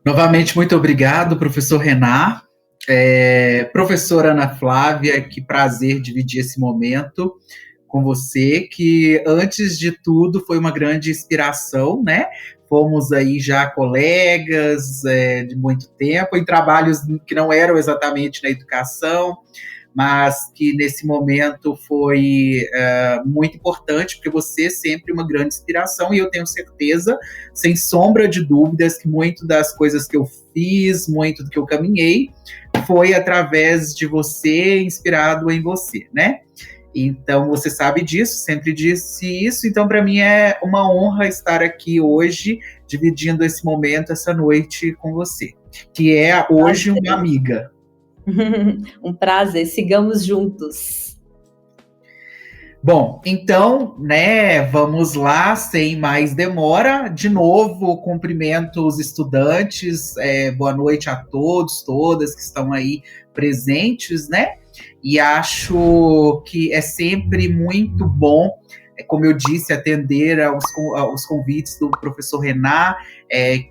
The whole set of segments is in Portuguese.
Novamente, muito obrigado, professor Renan. Professora Ana Flávia, que prazer dividir esse momento com você, que antes de tudo foi uma grande inspiração, né? Fomos aí já colegas de muito tempo, em trabalhos que não eram exatamente na educação, mas que nesse momento foi muito importante, porque você é sempre uma grande inspiração, e eu tenho certeza, sem sombra de dúvidas, que muito das coisas que eu fiz, muito do que eu caminhei, foi através de você, inspirado em você, né? Então, você sabe disso, sempre disse isso, então para mim é uma honra estar aqui hoje, dividindo esse momento, essa noite com você, que é hoje uma Prazer. amiga. Um prazer, sigamos juntos. Bom, então, né, vamos lá, sem mais demora. De novo, cumprimento os estudantes, boa noite a todos, todas que estão aí presentes, né? E acho que é sempre muito bom, como eu disse, atender aos convites do professor Renan,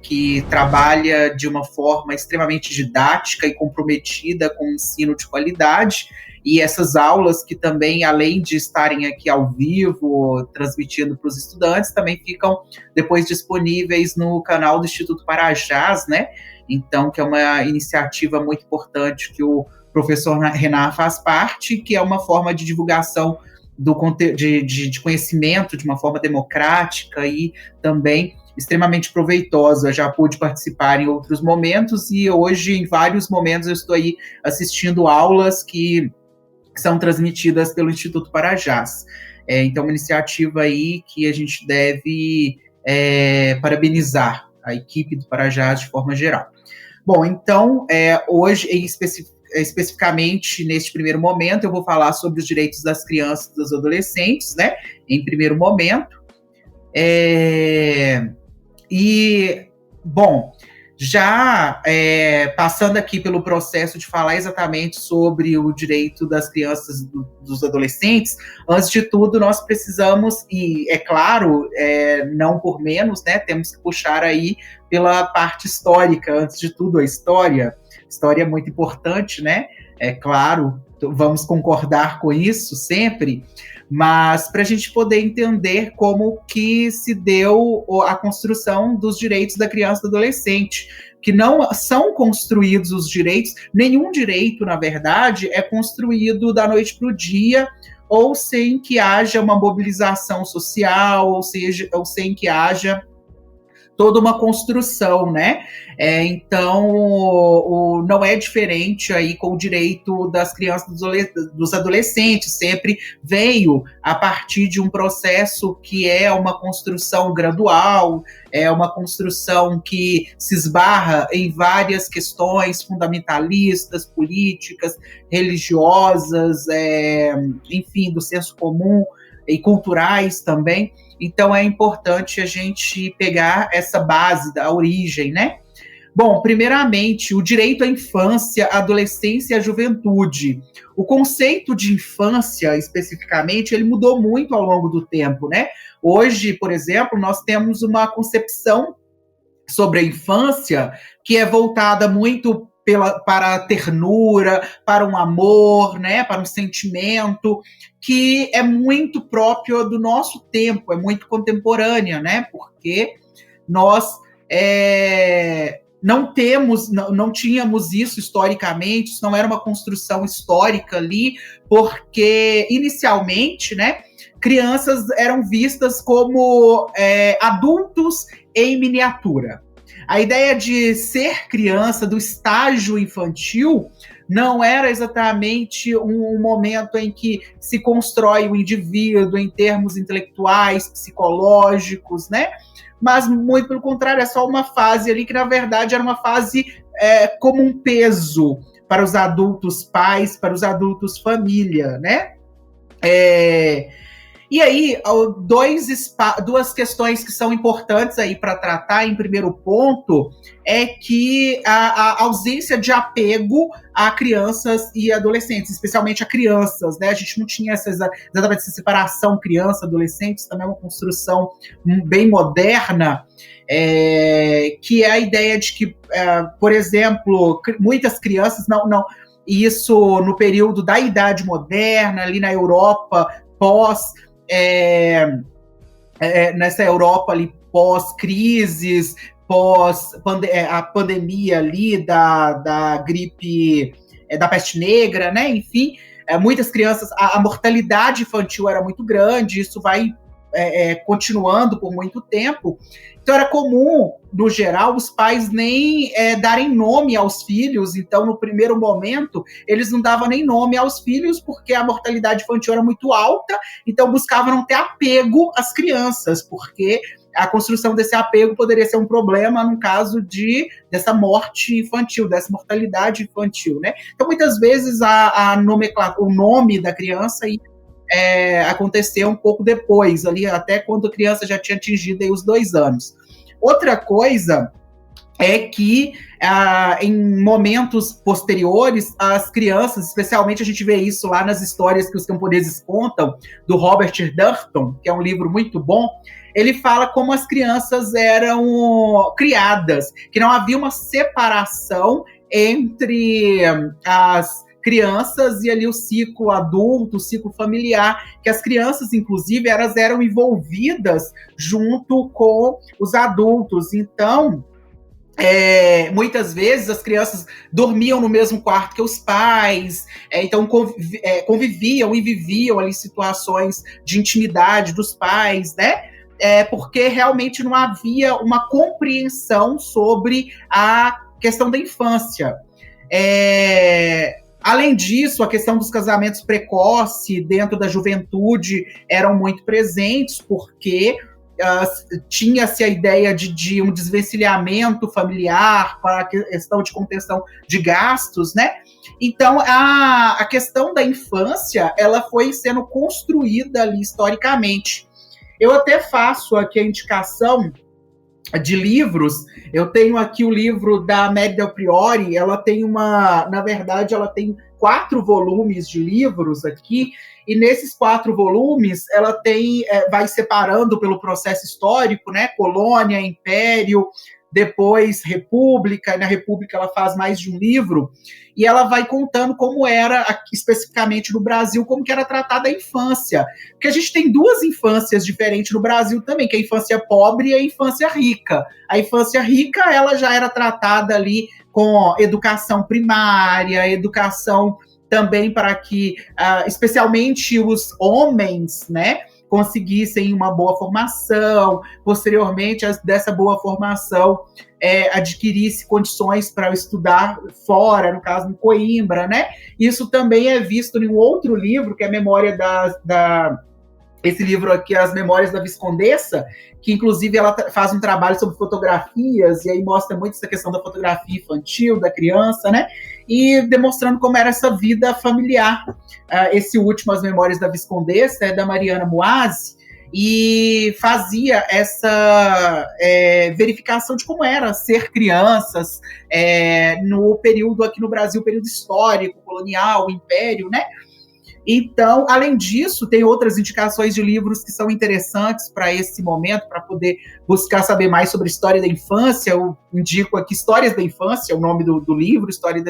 que trabalha de uma forma extremamente didática e comprometida com o ensino de qualidade. E essas aulas que também, além de estarem aqui ao vivo, transmitindo para os estudantes, também ficam depois disponíveis no canal do Instituto Parajás, né? Então, que é uma iniciativa muito importante que o professor Renan faz parte, que é uma forma de divulgação de conhecimento de uma forma democrática e também extremamente proveitosa. Eu já pude participar em outros momentos e hoje, em vários momentos, eu estou aí assistindo aulas que são transmitidas pelo Instituto Parajás. Então, uma iniciativa aí que a gente deve parabenizar a equipe do Parajás de forma geral. Bom, então, hoje, especificamente neste primeiro momento, eu vou falar sobre os direitos das crianças e dos adolescentes, né? Em primeiro momento. Bom, já passando aqui pelo processo de falar exatamente sobre o direito das crianças e dos adolescentes, antes de tudo, nós precisamos, e é claro, não por menos, né, temos que puxar aí pela parte histórica, antes de tudo, a história. História é muito importante, né? É claro, vamos concordar com isso sempre, mas para a gente poder entender como que se deu a construção dos direitos da criança e do adolescente, que não são construídos os direitos, nenhum direito, na verdade, é construído da noite para o dia, ou sem que haja uma mobilização social, ou sem que haja toda uma construção, né? Então, não é diferente aí com o direito das crianças dos adolescentes, sempre veio a partir de um processo que é uma construção gradual, é uma construção que se esbarra em várias questões fundamentalistas, políticas, religiosas, enfim, do senso comum e culturais também. Então é importante a gente pegar essa base da origem, né? Bom, primeiramente, o direito à infância, adolescência e à juventude. O conceito de infância, especificamente, ele mudou muito ao longo do tempo, né? Hoje, por exemplo, nós temos uma concepção sobre a infância que é voltada muito para a ternura, para um amor, né, para um sentimento que é muito próprio do nosso tempo, é muito contemporânea, né, porque nós não tínhamos isso historicamente, isso não era uma construção histórica ali, porque inicialmente, né, crianças eram vistas como adultos em miniatura. A ideia de ser criança, do estágio infantil, não era exatamente um momento em que se constrói o indivíduo em termos intelectuais, psicológicos, né? Mas, muito pelo contrário, é só uma fase ali que, na verdade, era uma fase como um peso para os adultos pais, para os adultos família, né? E aí, duas questões que são importantes aí para tratar em primeiro ponto é que a ausência de apego a crianças e adolescentes, especialmente a crianças, né? A gente não tinha exatamente essa separação criança-adolescentes, também é uma construção bem moderna, que é a ideia de que, por exemplo, muitas crianças isso no período da Idade Moderna, ali na Europa, nessa Europa ali pós-crises, a pandemia ali da gripe, da peste negra, né? Enfim, muitas crianças, a mortalidade infantil era muito grande, isso vai continuando por muito tempo. Então era comum, no geral, os pais nem darem nome aos filhos. Então, no primeiro momento, eles não davam nem nome aos filhos, porque a mortalidade infantil era muito alta, então buscavam não ter apego às crianças, porque a construção desse apego poderia ser um problema no caso dessa morte infantil, dessa mortalidade infantil, né? Então, muitas vezes, o nome da criança aconteceu um pouco depois, ali até quando a criança já tinha atingido aí os 2 anos. Outra coisa é que em momentos posteriores, as crianças, especialmente a gente vê isso lá nas histórias que os camponeses contam, do Robert Durton, que é um livro muito bom, ele fala como as crianças eram criadas, que não havia uma separação entre as crianças e ali o ciclo adulto, o ciclo familiar, que as crianças, inclusive, elas eram envolvidas junto com os adultos. Então, muitas vezes as crianças dormiam no mesmo quarto que os pais, então conviviam e viviam ali situações de intimidade dos pais, né? Porque realmente não havia uma compreensão sobre a questão da infância. Além disso, a questão dos casamentos precoces dentro da juventude eram muito presentes, porque tinha-se a ideia de um desvencilhamento familiar para a questão de contenção de gastos, né? Então, a questão da infância, ela foi sendo construída ali historicamente. Eu até faço aqui a indicação de livros. Eu tenho aqui o livro da Amélie Del Priore, ela tem na verdade, ela tem 4 volumes de livros aqui, e nesses 4 volumes ela vai separando pelo processo histórico, né? Colônia, Império, depois República, e na República ela faz mais de um livro, e ela vai contando como era, especificamente no Brasil, como que era tratada a infância. Porque a gente tem 2 infâncias diferentes no Brasil também, que é a infância pobre e a infância rica. A infância rica, ela já era tratada ali com educação primária, educação também para que, especialmente os homens, né, conseguissem uma boa formação, posteriormente dessa boa formação adquirisse condições para estudar fora, no caso em Coimbra, né? Isso também é visto em um outro livro, que é a Memória esse livro aqui, As Memórias da Viscondessa, que inclusive ela faz um trabalho sobre fotografias, e aí mostra muito essa questão da fotografia infantil, da criança, né? E demonstrando como era essa vida familiar. Esse último, As Memórias da Viscondessa, é da Mariana Moazzi, e fazia essa verificação de como era ser crianças no período aqui no Brasil, período histórico, colonial, império, né? Então, além disso, tem outras indicações de livros que são interessantes para esse momento, para poder buscar saber mais sobre a história da infância. Eu indico aqui Histórias da Infância, o nome do livro, Histórias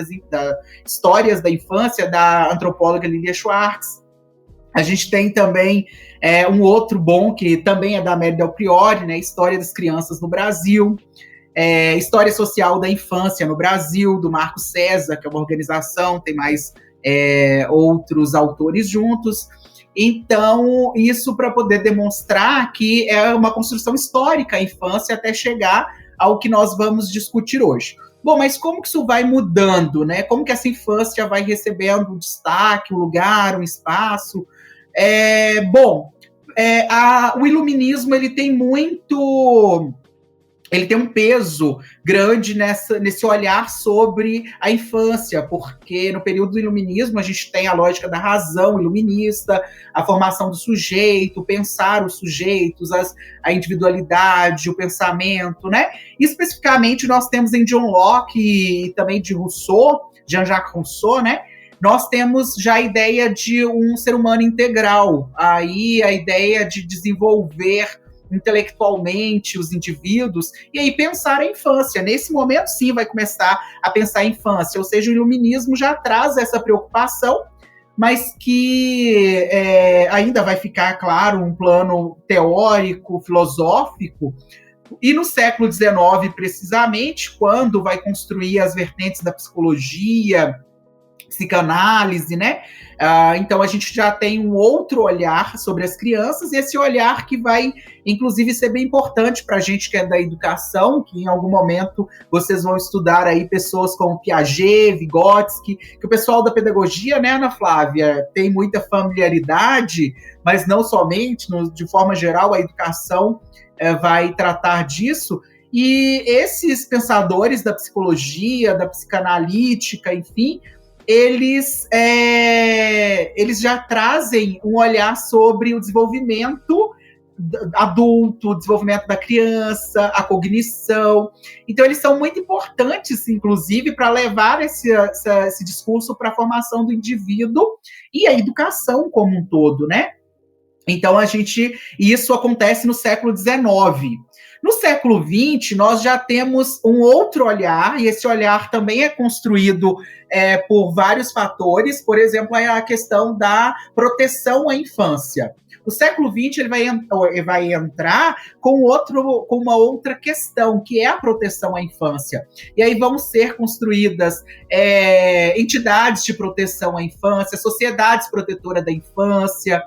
da Infância, da antropóloga Lilia Schwartz. A gente tem também um outro bom, que também é da Amélie Del Priore, né? História das Crianças no Brasil. História Social da Infância no Brasil, do Marco César, que é uma organização, tem mais outros autores juntos. Então, isso para poder demonstrar que é uma construção histórica a infância até chegar ao que nós vamos discutir hoje. Bom, mas como que isso vai mudando, né? Como que essa infância vai recebendo um destaque, um lugar, um espaço? O iluminismo, ele tem muito ele tem um peso grande nesse olhar sobre a infância, porque no período do iluminismo a gente tem a lógica da razão iluminista, a formação do sujeito, pensar os sujeitos, a individualidade, o pensamento, né? E, especificamente, nós temos em John Locke e também de Rousseau, Jean-Jacques Rousseau, né? Nós temos já a ideia de um ser humano integral, aí a ideia de desenvolver intelectualmente os indivíduos, e aí pensar a infância. Nesse momento, sim, vai começar a pensar a infância, ou seja, o iluminismo já traz essa preocupação, mas que ainda vai ficar, claro, um plano teórico, filosófico, e no século XIX, precisamente, quando vai construir as vertentes da psicologia, psicanálise, né? Então a gente já tem um outro olhar sobre as crianças, e esse olhar que vai, inclusive, ser bem importante para a gente que é da educação, que em algum momento vocês vão estudar aí pessoas como Piaget, Vygotsky, que o pessoal da pedagogia, né, Ana Flávia, tem muita familiaridade, mas não somente, de forma geral, a educação vai tratar disso. E esses pensadores da psicologia, da psicanalítica, enfim, eles já trazem um olhar sobre o desenvolvimento adulto, o desenvolvimento da criança, a cognição. Então, eles são muito importantes, inclusive, para levar esse discurso para a formação do indivíduo e a educação como um todo, né? Então, isso acontece no século XIX. No século XX, nós já temos um outro olhar, e esse olhar também é construído por vários fatores, por exemplo, a questão da proteção à infância. O século XX ele vai entrar com uma outra questão, que é a proteção à infância. E aí vão ser construídas entidades de proteção à infância, sociedades protetoras da infância,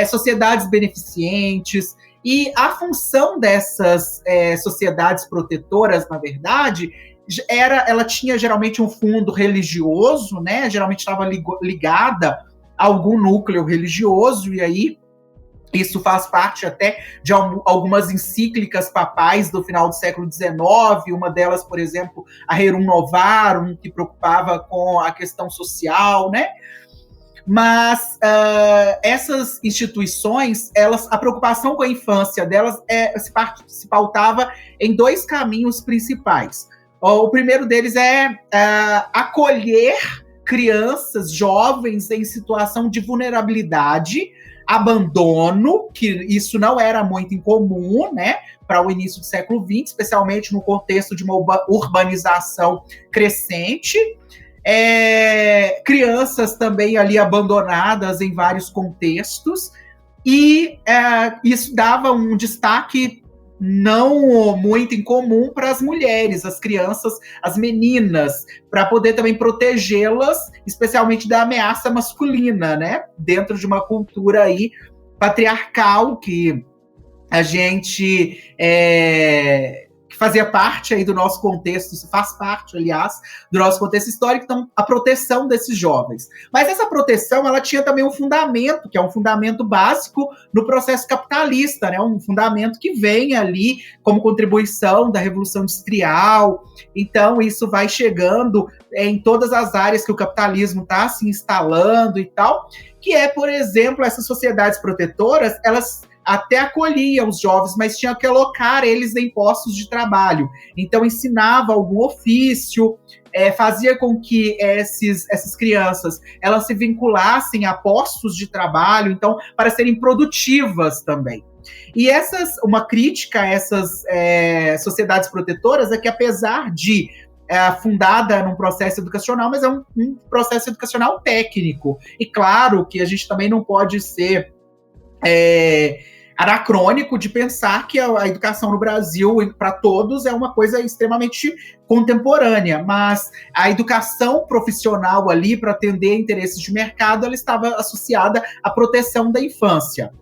sociedades beneficentes. E a função dessas sociedades protetoras, na verdade, ela tinha geralmente um fundo religioso, né? Geralmente estava ligada a algum núcleo religioso, e aí isso faz parte até de algumas encíclicas papais do final do século XIX, uma delas, por exemplo, a Rerum Novarum, que preocupava com a questão social, né? Mas essas instituições, a preocupação com a infância delas se pautava em dois caminhos principais. O primeiro deles é acolher crianças, jovens em situação de vulnerabilidade, abandono, que isso não era muito incomum, né, para o início do século XX, especialmente no contexto de uma urbanização crescente. Crianças também ali abandonadas em vários contextos, e isso dava um destaque não muito incomum para as mulheres, as crianças, as meninas, para poder também protegê-las, especialmente da ameaça masculina, né? Dentro de uma cultura aí patriarcal que a gente que fazia parte aí do nosso contexto, isso faz parte, aliás, do nosso contexto histórico, então, a proteção desses jovens. Mas essa proteção, ela tinha também um fundamento, que é um fundamento básico no processo capitalista, né? Um fundamento que vem ali como contribuição da Revolução Industrial. Então, isso vai chegando em todas as áreas que o capitalismo está se instalando e tal, que é, por exemplo, essas sociedades protetoras, elas até acolhiam os jovens, mas tinha que alocar eles em postos de trabalho. Então, ensinava algum ofício, fazia com que essas crianças elas se vinculassem a postos de trabalho, então, para serem produtivas também. E uma crítica a essas sociedades protetoras é que, apesar de fundada num processo educacional, mas é um processo educacional técnico. E claro que a gente também não pode ser anacrônico de pensar que a educação no Brasil, para todos, é uma coisa extremamente contemporânea, mas a educação profissional ali, para atender interesses de mercado, ela estava associada à proteção da infância.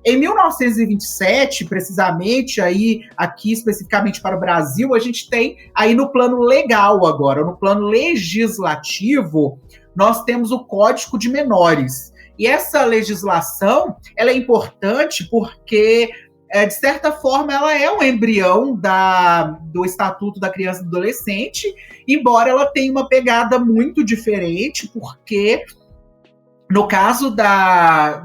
Em 1927, precisamente, aí, aqui especificamente para o Brasil, a gente tem aí no plano legal agora, no plano legislativo, nós temos o Código de Menores. E essa legislação, ela é importante porque de certa forma, ela é um embrião do Estatuto da Criança e do Adolescente, embora ela tenha uma pegada muito diferente, porque no caso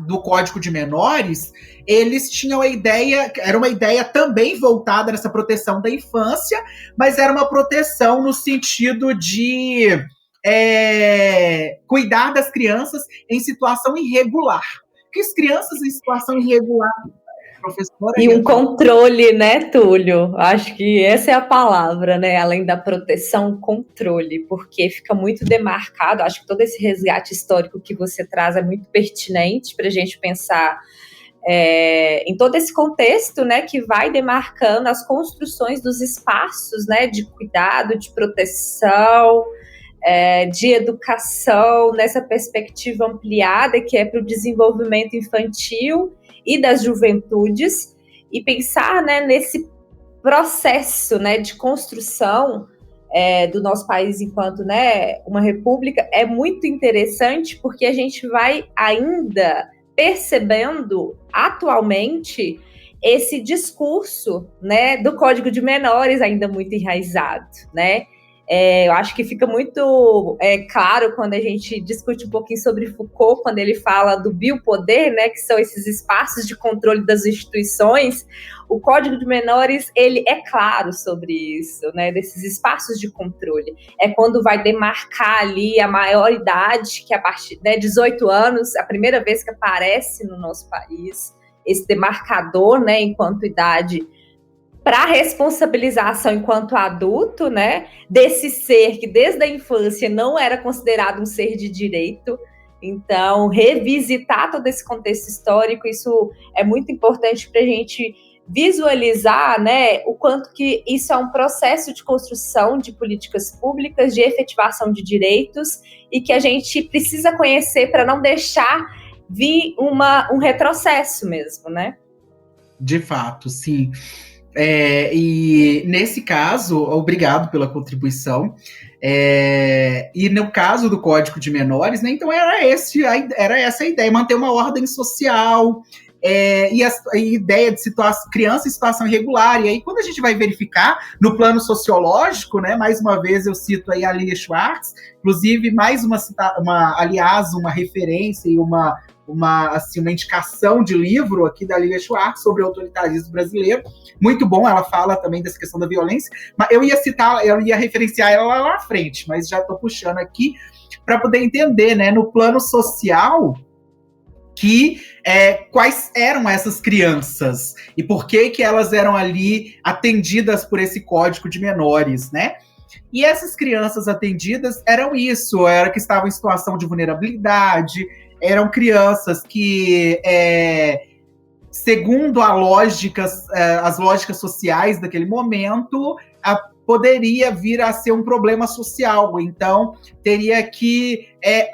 do Código de Menores, eles tinham a ideia, era uma ideia também voltada nessa proteção da infância, mas era uma proteção no sentido de cuidar das crianças em situação irregular. Porque as crianças em situação irregular, professora... E um controle, né, Túlio? Acho que essa é a palavra, né? Além da proteção, controle, porque fica muito demarcado. Acho que todo esse resgate histórico que você traz é muito pertinente para a gente pensar em todo esse contexto, né, que vai demarcando as construções dos espaços, né, de cuidado, de proteção, de educação, nessa perspectiva ampliada que é para o desenvolvimento infantil e das juventudes, e pensar, né, nesse processo, né, de construção do nosso país enquanto, né, uma república é muito interessante, porque a gente vai ainda percebendo atualmente esse discurso, né, do Código de Menores ainda muito enraizado, né? Eu acho que fica muito claro quando a gente discute um pouquinho sobre Foucault, quando ele fala do biopoder, né, que são esses espaços de controle das instituições. O Código de Menores, ele é claro sobre isso, né, desses espaços de controle. É quando vai demarcar ali a maioridade, que é a partir de 18 anos, a primeira vez que aparece no nosso país, esse demarcador, né, enquanto idade, para responsabilização enquanto adulto, né, desse ser que desde a infância não era considerado um ser de direito. Então, revisitar todo esse contexto histórico, isso é muito importante para a gente visualizar, né, o quanto que isso é um processo de construção de políticas públicas, de efetivação de direitos, e que a gente precisa conhecer para não deixar vir um retrocesso mesmo, né? De fato, sim. E nesse caso, obrigado pela contribuição. E no caso do Código de Menores, né, então era essa a ideia, manter uma ordem social, e a ideia de criança em situação irregular. E aí, quando a gente vai verificar no plano sociológico, né, mais uma vez eu cito aí a Lilia Schwartz, inclusive mais aliás, uma referência e uma indicação de livro aqui da Lilia Schwartz sobre o autoritarismo brasileiro. Muito bom, ela fala também dessa questão da violência, mas eu ia referenciar ela lá na frente, mas já estou puxando aqui para poder entender, né, no plano social, quais eram essas crianças e por que elas eram ali atendidas por esse Código de Menores, né? E essas crianças atendidas eram que estavam em situação de vulnerabilidade, eram crianças que, segundo as lógicas sociais daquele momento, poderia vir a ser um problema social. Então, teria que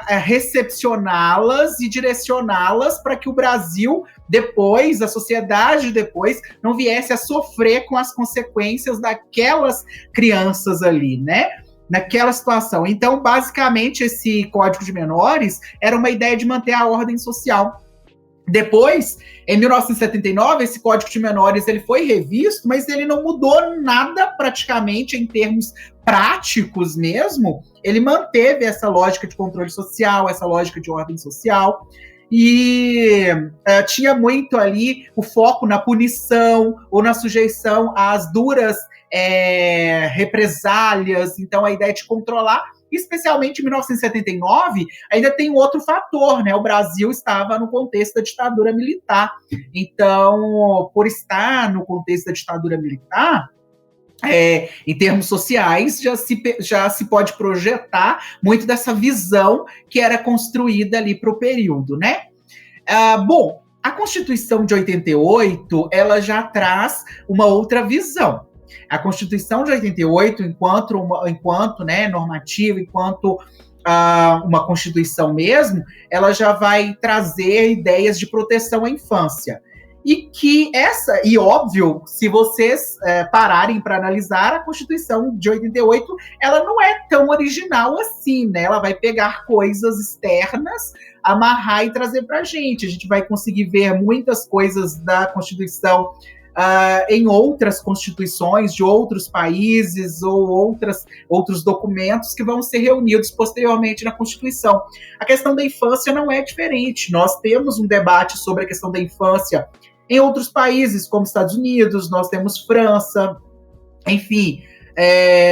recepcioná-las e direcioná-las para que o Brasil, depois, a sociedade depois, não viesse a sofrer com as consequências daquelas crianças ali, né? Naquela situação. Então, basicamente, esse Código de Menores era uma ideia de manter a ordem social. Depois, em 1979, esse Código de Menores ele foi revisto, mas ele não mudou nada praticamente em termos práticos mesmo. Ele manteve essa lógica de controle social, essa lógica de ordem social, e tinha muito ali o foco na punição ou na sujeição às duras represálias. Então, a ideia de controlar, especialmente em 1979, ainda tem um outro fator, né? O Brasil estava no contexto da ditadura militar. Então, por estar no contexto da ditadura militar, em termos sociais, já se pode projetar muito dessa visão que era construída ali para o período, né? Bom, a Constituição de 88, ela já traz uma outra visão. A Constituição de 88, enquanto né, normativa, enquanto uma Constituição mesmo, ela já vai trazer ideias de proteção à infância. E óbvio, se vocês pararem para analisar, a Constituição de 88, ela não é tão original assim, né? Ela vai pegar coisas externas, amarrar e trazer para a gente. A gente vai conseguir ver muitas coisas da Constituição em outras constituições de outros países ou outros documentos que vão ser reunidos posteriormente na Constituição. A questão da infância não é diferente. Nós temos um debate sobre a questão da infância em outros países, como Estados Unidos, nós temos França, enfim,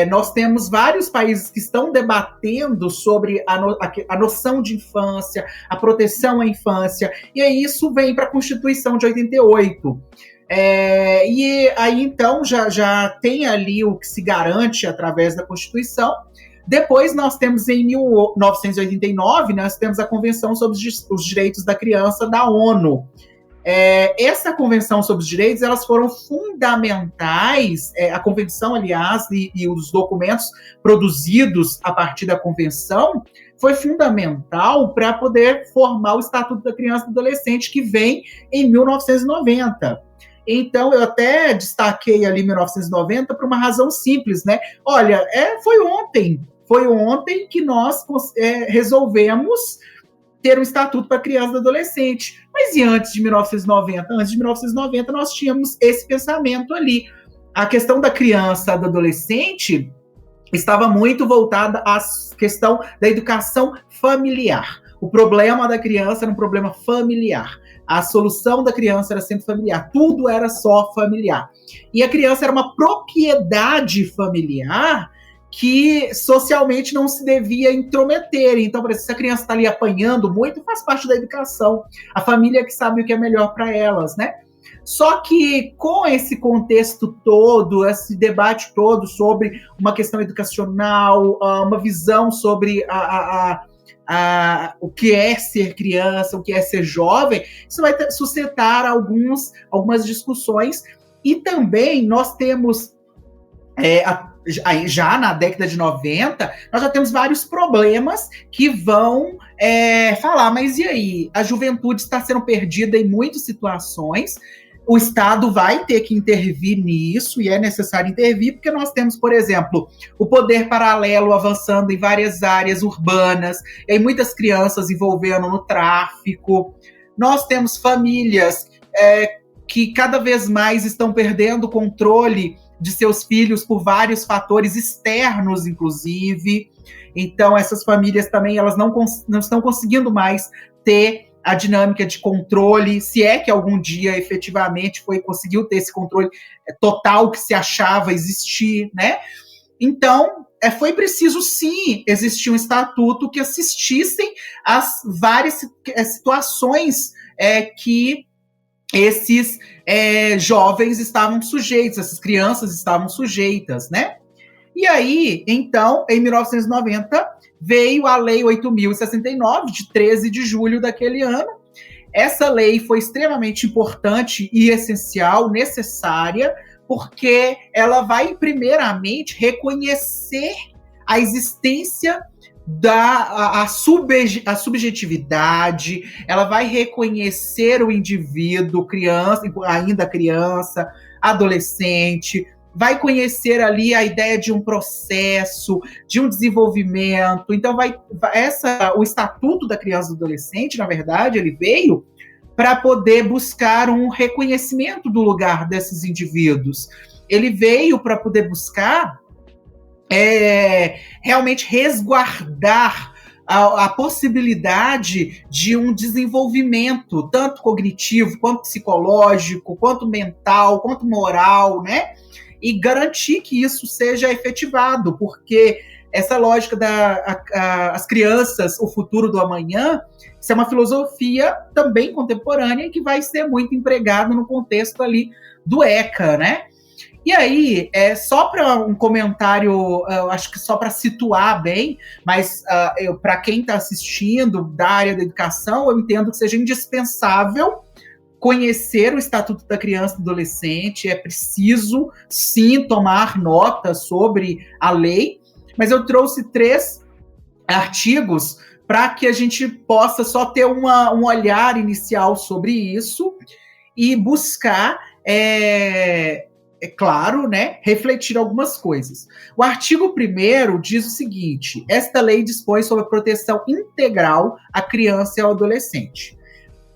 nós temos vários países que estão debatendo sobre a noção de infância, a proteção à infância, e aí isso vem para a Constituição de 88. E aí, então, já tem ali o que se garante através da Constituição. Depois nós temos, em 1989, nós temos a Convenção sobre os Direitos da Criança da ONU. Essa Convenção sobre os Direitos, elas foram fundamentais, a Convenção, aliás, e os documentos produzidos a partir da Convenção, foi fundamental para poder formar o Estatuto da Criança e do Adolescente, que vem em 1990. Então, eu até destaquei ali 1990 por uma razão simples, né? Olha, foi ontem que nós resolvemos ter um estatuto para criança e adolescente. Mas e antes de 1990? Antes de 1990, nós tínhamos esse pensamento ali. A questão da criança e do adolescente estava muito voltada à questão da educação familiar. O problema da criança era um problema familiar. A solução da criança era sempre familiar. Tudo era só familiar. E a criança era uma propriedade familiar que socialmente não se devia intrometer. Então, por exemplo, se a criança está ali apanhando muito, faz parte da educação. A família que sabe o que é melhor para elas, né? Só que com esse contexto todo, esse debate todo sobre uma questão educacional, uma visão sobre o que é ser criança, o que é ser jovem, isso vai suscitar algumas discussões. E também nós temos, já na década de 90, nós já temos vários problemas que vão falar, mas e aí? A juventude está sendo perdida em muitas situações, o Estado vai ter que intervir nisso, e é necessário intervir, porque nós temos, por exemplo, o poder paralelo avançando em várias áreas urbanas, e aí muitas crianças envolvendo no tráfico. Nós temos famílias que cada vez mais estão perdendo o controle de seus filhos por vários fatores externos, inclusive. Então, essas famílias também elas não estão conseguindo mais ter a dinâmica de controle, se é que algum dia efetivamente conseguiu ter esse controle total que se achava existir, né? Então, foi preciso sim existir um estatuto que assistissem às várias situações que esses jovens estavam sujeitos, essas crianças estavam sujeitas, né? E aí, então, em 1990, veio a Lei 8.069, de 13 de julho daquele ano. Essa lei foi extremamente importante e essencial, necessária, porque ela vai, primeiramente, reconhecer a existência a subjetividade, ela vai reconhecer o indivíduo, ainda criança, adolescente, vai conhecer ali a ideia de um processo, de um desenvolvimento. Então, o Estatuto da Criança e do Adolescente, na verdade, ele veio para poder buscar um reconhecimento do lugar desses indivíduos. Ele veio para poder buscar realmente resguardar a possibilidade de um desenvolvimento, tanto cognitivo, quanto psicológico, quanto mental, quanto moral, né? E garantir que isso seja efetivado, porque essa lógica as crianças, o futuro do amanhã, isso é uma filosofia também contemporânea que vai ser muito empregada no contexto ali do ECA, né? E aí, só para um comentário, acho que só para situar bem, mas para quem está assistindo da área da educação, eu entendo que seja indispensável conhecer o Estatuto da Criança e do Adolescente, é preciso, sim, tomar nota sobre a lei, mas eu trouxe 3 artigos para que a gente possa só ter um olhar inicial sobre isso e buscar, claro, né, refletir algumas coisas. O artigo 1º diz o seguinte: esta lei dispõe sobre a proteção integral à criança e ao adolescente.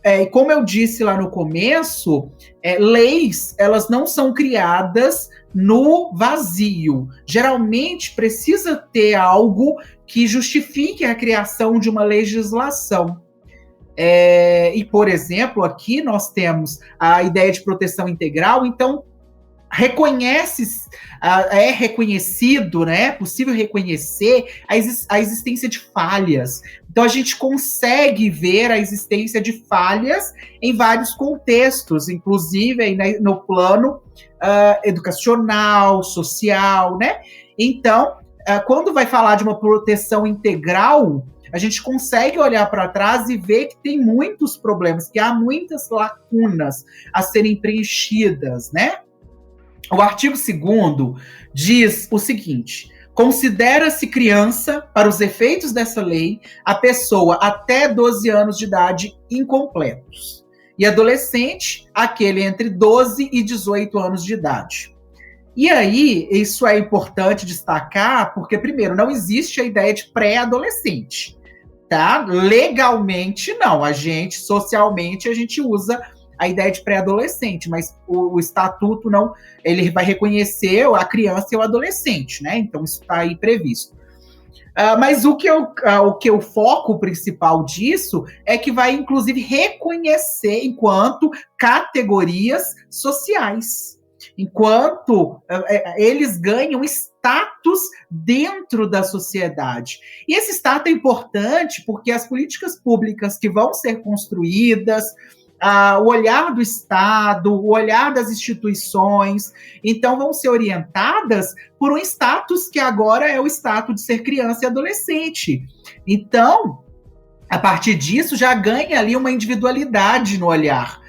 e como eu disse lá no começo, leis, elas não são criadas no vazio. Geralmente precisa ter algo que justifique a criação de uma legislação. E, por exemplo, aqui nós temos a ideia de proteção integral, então é reconhecido, né? É possível reconhecer a existência de falhas. Então a gente consegue ver a existência de falhas em vários contextos, inclusive aí, né, no plano educacional, social, né? Então, quando vai falar de uma proteção integral, a gente consegue olhar para trás e ver que tem muitos problemas, que há muitas lacunas a serem preenchidas, né? O artigo 2º diz o seguinte: considera-se criança, para os efeitos dessa lei, a pessoa até 12 anos de idade incompletos, e adolescente, aquele entre 12 e 18 anos de idade. E aí, isso é importante destacar, porque, primeiro, não existe a ideia de pré-adolescente, tá? Legalmente, não. Socialmente, a gente usa a ideia de pré-adolescente, mas o estatuto não, ele vai reconhecer a criança e o adolescente, né? Então isso está aí previsto. Mas o que o foco principal disso é que vai, inclusive, reconhecer enquanto categorias sociais, enquanto eles ganham status dentro da sociedade. E esse status é importante porque as políticas públicas que vão ser construídas, o olhar do Estado, o olhar das instituições, então vão ser orientadas por um status que agora é o status de ser criança e adolescente. Então, a partir disso, já ganha ali uma individualidade no olhar.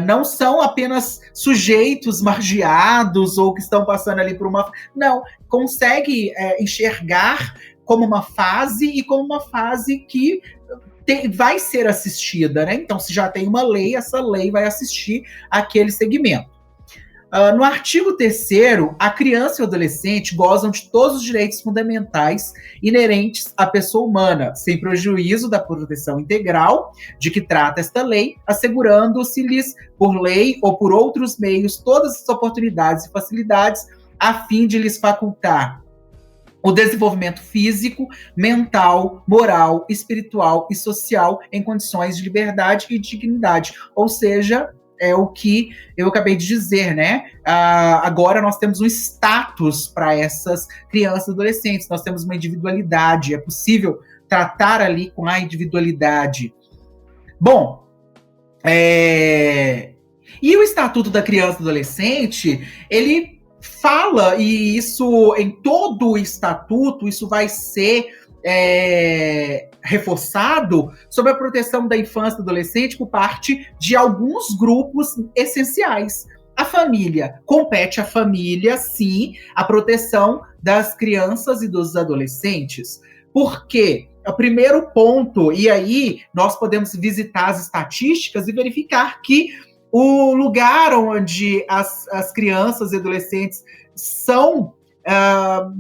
Não são apenas sujeitos margeados ou que estão passando ali por uma... Não, consegue enxergar como uma fase e como uma fase que vai ser assistida, né? Então, se já tem uma lei, essa lei vai assistir aquele segmento. No artigo 3º, a criança e o adolescente gozam de todos os direitos fundamentais inerentes à pessoa humana, sem prejuízo da proteção integral de que trata esta lei, assegurando-se-lhes por lei ou por outros meios todas as oportunidades e facilidades a fim de lhes facultar o desenvolvimento físico, mental, moral, espiritual e social em condições de liberdade e dignidade. Ou seja, é o que eu acabei de dizer, né? Agora nós temos um status para essas crianças e adolescentes, nós temos uma individualidade, é possível tratar ali com a individualidade. Bom, e o Estatuto da Criança e Adolescente, ele fala, e isso em todo o estatuto, isso vai ser reforçado sobre a proteção da infância e adolescente por parte de alguns grupos essenciais. A família, compete à família, sim, a proteção das crianças e dos adolescentes. Por quê? O primeiro ponto, e aí nós podemos visitar as estatísticas e verificar que o lugar onde as crianças e adolescentes são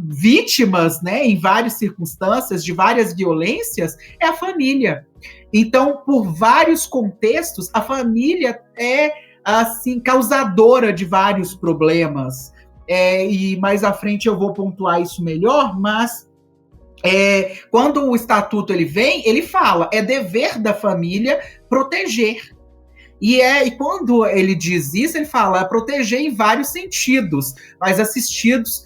vítimas, né, em várias circunstâncias, de várias violências, é a família. Então, por vários contextos, a família é, assim, causadora de vários problemas. E mais à frente eu vou pontuar isso melhor, mas quando o estatuto ele vem, ele fala, é dever da família proteger. E quando ele diz isso, ele fala proteger em vários sentidos, mas assistidos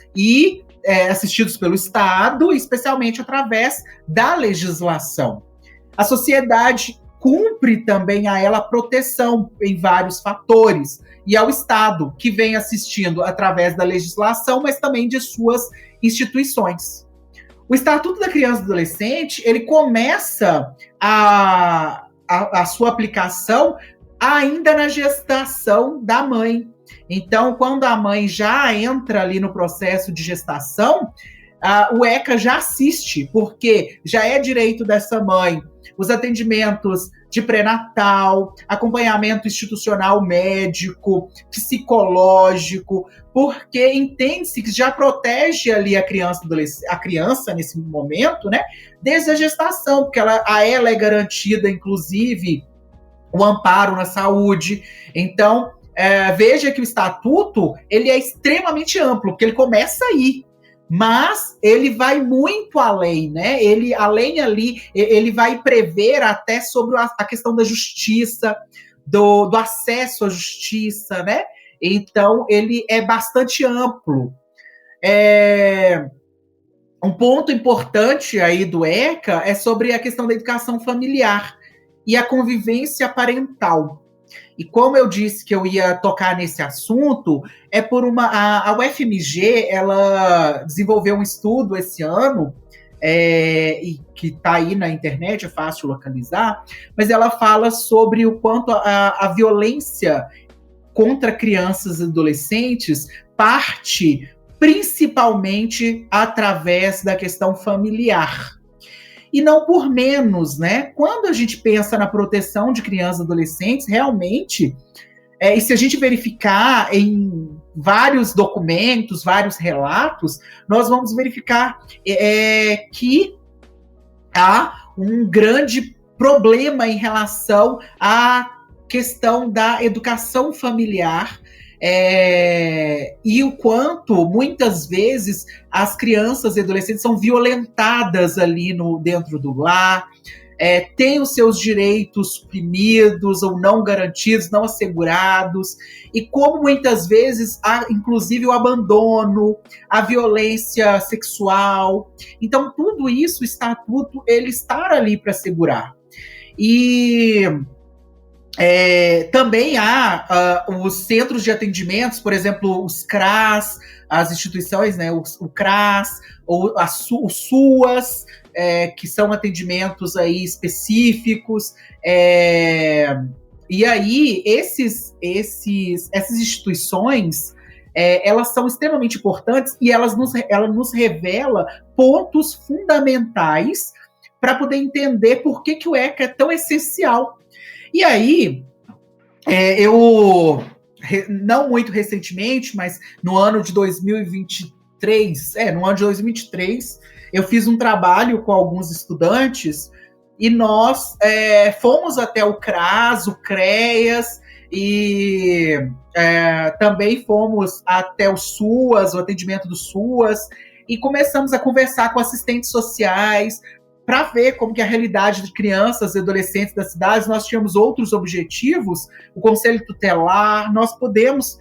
pelo Estado, especialmente através da legislação. A sociedade cumpre também a ela proteção em vários fatores, e ao Estado, que vem assistindo através da legislação, mas também de suas instituições. O Estatuto da Criança e do Adolescente, ele começa a sua aplicação ainda na gestação da mãe. Então, quando a mãe já entra ali no processo de gestação, o ECA já assiste, porque já é direito dessa mãe os atendimentos de pré-natal, acompanhamento institucional médico, psicológico, porque entende-se que já protege ali a criança nesse momento, né, desde a gestação, porque a ela é garantida, inclusive, o amparo na saúde. Então, veja que o estatuto ele é extremamente amplo, porque ele começa aí, mas ele vai muito além, né? Ele, além ali, ele vai prever até sobre a questão da justiça, do acesso à justiça, né? Então, ele é bastante amplo. Um ponto importante aí do ECA é sobre a questão da educação familiar e a convivência parental. E como eu disse que eu ia tocar nesse assunto, é por a UFMG, ela desenvolveu um estudo esse ano, e que está aí na internet, é fácil localizar, mas ela fala sobre o quanto a violência contra crianças e adolescentes parte principalmente através da questão familiar. E não por menos, né? Quando a gente pensa na proteção de crianças e adolescentes, realmente, e se a gente verificar em vários documentos, vários relatos, nós vamos verificar que há um grande problema em relação à questão da educação familiar, e o quanto, muitas vezes, as crianças e adolescentes são violentadas ali dentro do lar, têm os seus direitos suprimidos ou não garantidos, não assegurados, e como muitas vezes há, inclusive, o abandono, a violência sexual. Então, tudo isso, o estatuto, ele está ali para assegurar. E também há os centros de atendimentos, por exemplo, os CRAS, as instituições, né, o CRAS, ou os SUAS, que são atendimentos aí específicos. E aí, essas instituições, elas são extremamente importantes e ela nos revela pontos fundamentais para poder entender por que o ECA é tão essencial. E aí, eu, não muito recentemente, mas no ano de 2023, eu fiz um trabalho com alguns estudantes e nós fomos até o CRAS, o CREAS, e também fomos até o SUAS, o atendimento do SUAS, e começamos a conversar com assistentes sociais, para ver como que é a realidade de crianças e adolescentes das cidades. Nós tínhamos outros objetivos, o Conselho Tutelar, nós podemos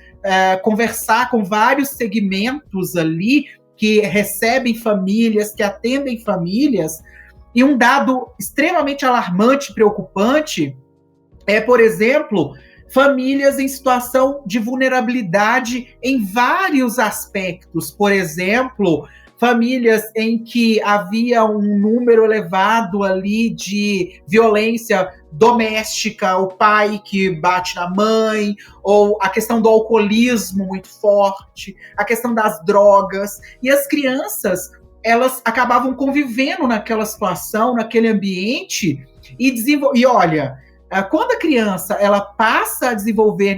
conversar com vários segmentos ali, que recebem famílias, que atendem famílias, e um dado extremamente alarmante, preocupante, por exemplo, famílias em situação de vulnerabilidade em vários aspectos. Por exemplo, famílias em que havia um número elevado ali de violência doméstica, o pai que bate na mãe, ou a questão do alcoolismo muito forte, a questão das drogas, e as crianças, elas acabavam convivendo naquela situação, naquele ambiente, e olha, quando a criança ela passa a desenvolver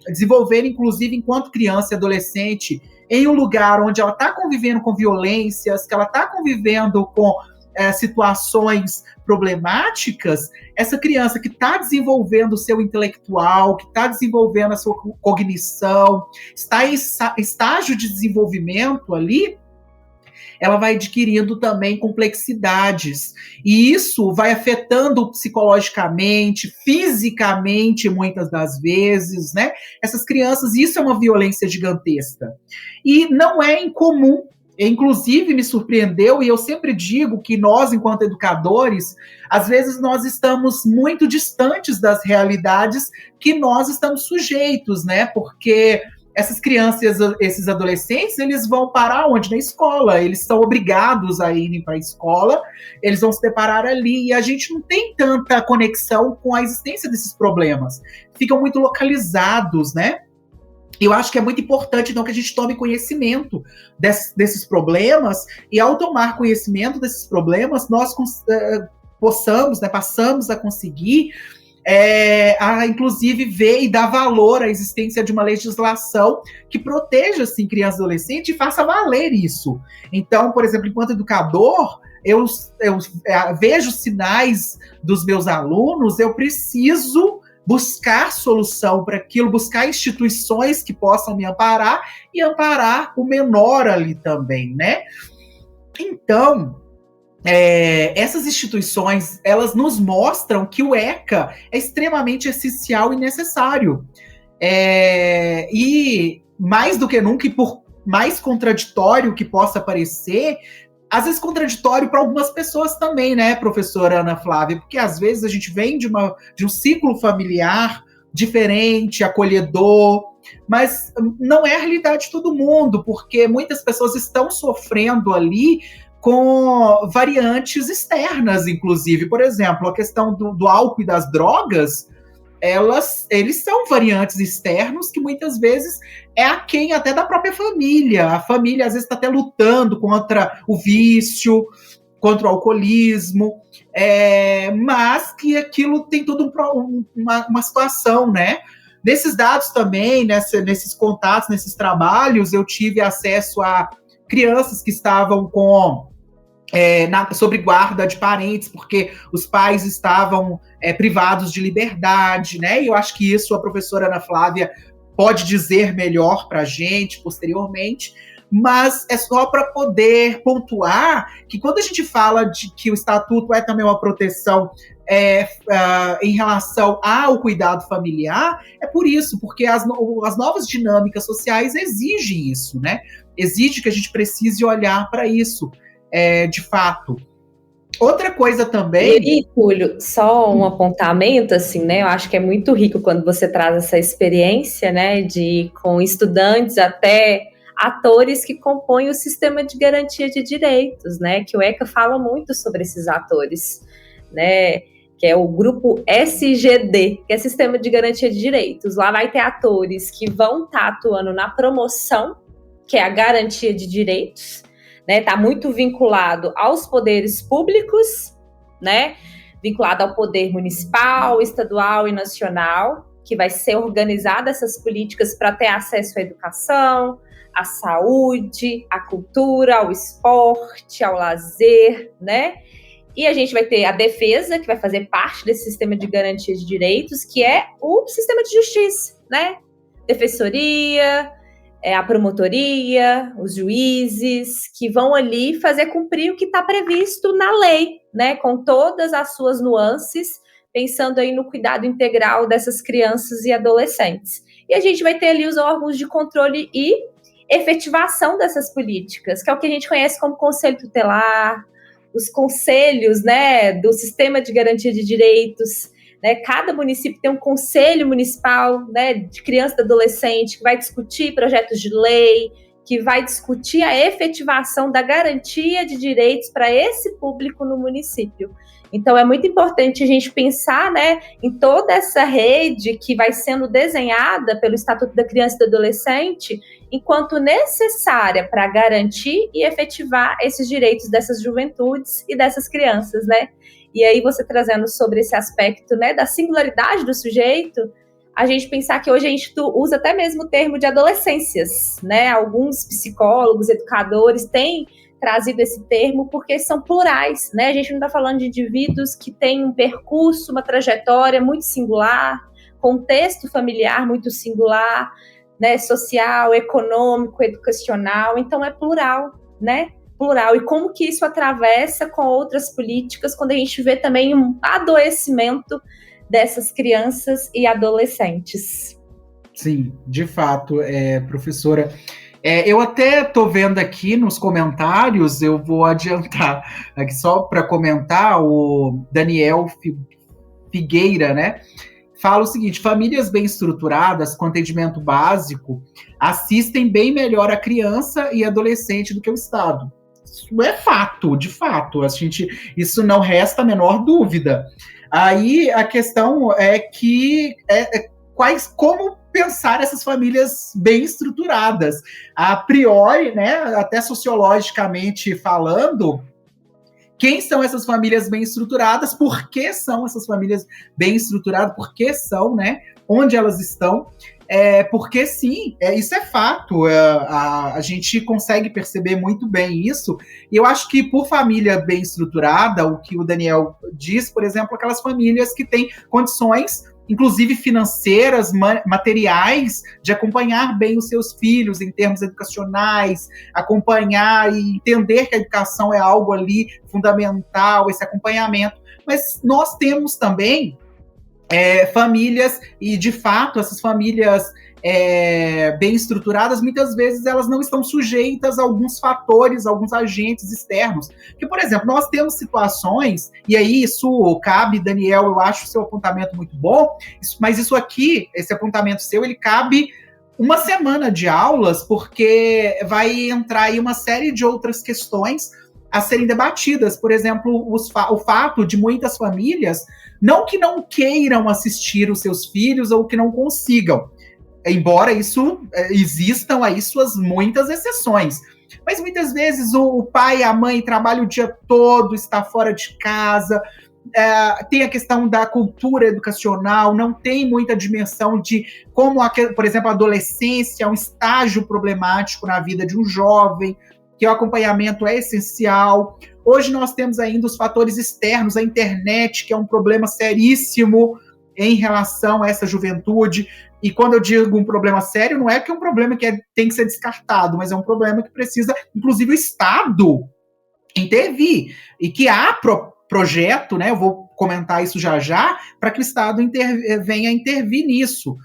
desenvolver inclusive enquanto criança e adolescente, em um lugar onde ela está convivendo com violências, que ela está convivendo com situações problemáticas, essa criança que está desenvolvendo o seu intelectual, que está desenvolvendo a sua cognição, está em estágio de desenvolvimento ali, ela vai adquirindo também complexidades. E isso vai afetando psicologicamente, fisicamente, muitas das vezes, né? Essas crianças, isso é uma violência gigantesca. E não é incomum. Inclusive, me surpreendeu, e eu sempre digo que nós, enquanto educadores, às vezes nós estamos muito distantes das realidades que nós estamos sujeitos, né? Porque essas crianças, esses adolescentes, eles vão parar onde? Na escola. Eles são obrigados a irem para a escola, eles vão se deparar ali, e a gente não tem tanta conexão com a existência desses problemas. Ficam muito localizados, né? Eu acho que é muito importante, então, que a gente tome conhecimento desses problemas, e ao tomar conhecimento desses problemas, nós possamos, né, passamos a conseguir inclusive ver e dar valor à existência de uma legislação que proteja, assim, crianças e adolescentes e faça valer isso. Então, por exemplo, enquanto educador, vejo sinais dos meus alunos, eu preciso buscar solução para aquilo, buscar instituições que possam me amparar e amparar o menor ali também, né? Então, essas instituições, elas nos mostram que o ECA é extremamente essencial e necessário. E mais do que nunca, e por mais contraditório que possa parecer, às vezes contraditório para algumas pessoas também, né, professora Ana Flávia? Porque às vezes a gente vem de um ciclo familiar diferente, acolhedor, mas não é a realidade de todo mundo, porque muitas pessoas estão sofrendo ali com variantes externas, inclusive. Por exemplo, a questão do álcool e das drogas, eles são variantes externos que muitas vezes é aquém até da própria família. A família às vezes está até lutando contra o vício, contra o alcoolismo, mas que aquilo tem toda uma situação, né? Nesses dados também, nesses contatos, nesses trabalhos, eu tive acesso a crianças que estavam sob guarda de parentes, porque os pais estavam privados de liberdade, né? E eu acho que isso a professora Ana Flávia pode dizer melhor para a gente posteriormente, mas é só para poder pontuar que quando a gente fala de que o estatuto é também uma proteção em relação ao cuidado familiar, é por isso, porque as novas dinâmicas sociais exigem isso, né? Exige que a gente precise olhar para isso. De fato. Outra coisa também... E, Túlio, só um apontamento, assim, né? Eu acho que é muito rico quando você traz essa experiência, né? Com estudantes até atores que compõem o sistema de garantia de direitos, né? Que o ECA fala muito sobre esses atores, né? Que é o grupo SGD, que é Sistema de Garantia de Direitos. Lá vai ter atores que vão estar atuando na promoção, que é a garantia de direitos, né, tá muito vinculado aos poderes públicos, né, vinculado ao poder municipal, estadual e nacional, que vai ser organizada essas políticas para ter acesso à educação, à saúde, à cultura, ao esporte, ao lazer, né? E a gente vai ter a defesa, que vai fazer parte desse sistema de garantia de direitos, que é o sistema de justiça, né? Defensoria, a promotoria, os juízes, que vão ali fazer cumprir o que está previsto na lei, né, com todas as suas nuances, pensando aí no cuidado integral dessas crianças e adolescentes. E a gente vai ter ali os órgãos de controle e efetivação dessas políticas, que é o que a gente conhece como conselho tutelar, os conselhos, né, do sistema de garantia de direitos, né, cada município tem um conselho municipal, né, de criança e adolescente que vai discutir projetos de lei, que vai discutir a efetivação da garantia de direitos para esse público no município. Então, é muito importante a gente pensar, né, em toda essa rede que vai sendo desenhada pelo Estatuto da Criança e do Adolescente, enquanto necessária para garantir e efetivar esses direitos dessas juventudes e dessas crianças, né? E aí você trazendo sobre esse aspecto, né, da singularidade do sujeito, a gente pensar que hoje a gente usa até mesmo o termo de adolescências, né? Alguns psicólogos, educadores têm trazido esse termo porque são plurais, né? A gente não está falando de indivíduos que têm um percurso, uma trajetória muito singular, contexto familiar muito singular, né? Social, econômico, educacional, então é plural, né? Plural, e como que isso atravessa com outras políticas quando a gente vê também um adoecimento dessas crianças e adolescentes. Sim, de fato, professora. Eu até estou vendo aqui nos comentários, eu vou adiantar aqui só para comentar, o Daniel Figueira, né? Fala o seguinte: famílias bem estruturadas, com atendimento básico, assistem bem melhor a criança e adolescente do que o Estado. Isso é fato, de fato. Isso não resta a menor dúvida. Aí a questão é que como pensar essas famílias bem estruturadas. A priori, né, até sociologicamente falando, quem são essas famílias bem estruturadas? Por que são essas famílias bem estruturadas? Por que são, né? Onde elas estão? Porque sim, isso é fato, a gente consegue perceber muito bem isso, e eu acho que por família bem estruturada, o que o Daniel diz, por exemplo, aquelas famílias que têm condições, inclusive financeiras, materiais, de acompanhar bem os seus filhos em termos educacionais, acompanhar e entender que a educação é algo ali fundamental, esse acompanhamento. Mas nós temos também famílias, e de fato essas famílias bem estruturadas, muitas vezes elas não estão sujeitas a alguns fatores, a alguns agentes externos. Porque, por exemplo, nós temos situações, e aí isso cabe, Daniel, eu acho o seu apontamento muito bom, mas isso aqui, esse apontamento seu, ele cabe uma semana de aulas, porque vai entrar aí uma série de outras questões a serem debatidas. Por exemplo, o fato de muitas famílias, não que não queiram assistir os seus filhos ou que não consigam, embora isso existam aí suas muitas exceções. Mas muitas vezes o pai e a mãe trabalham o dia todo, está fora de casa, tem a questão da cultura educacional, não tem muita dimensão de como, por exemplo, a adolescência é um estágio problemático na vida de um jovem, que o acompanhamento é essencial. Hoje nós temos ainda os fatores externos, a internet, que é um problema seríssimo em relação a essa juventude. E quando eu digo um problema sério, não é que é um problema que tem que ser descartado, mas é um problema que precisa, inclusive, o Estado intervir. E que há projeto, né, eu vou comentar isso já, para que o Estado venha intervir nisso.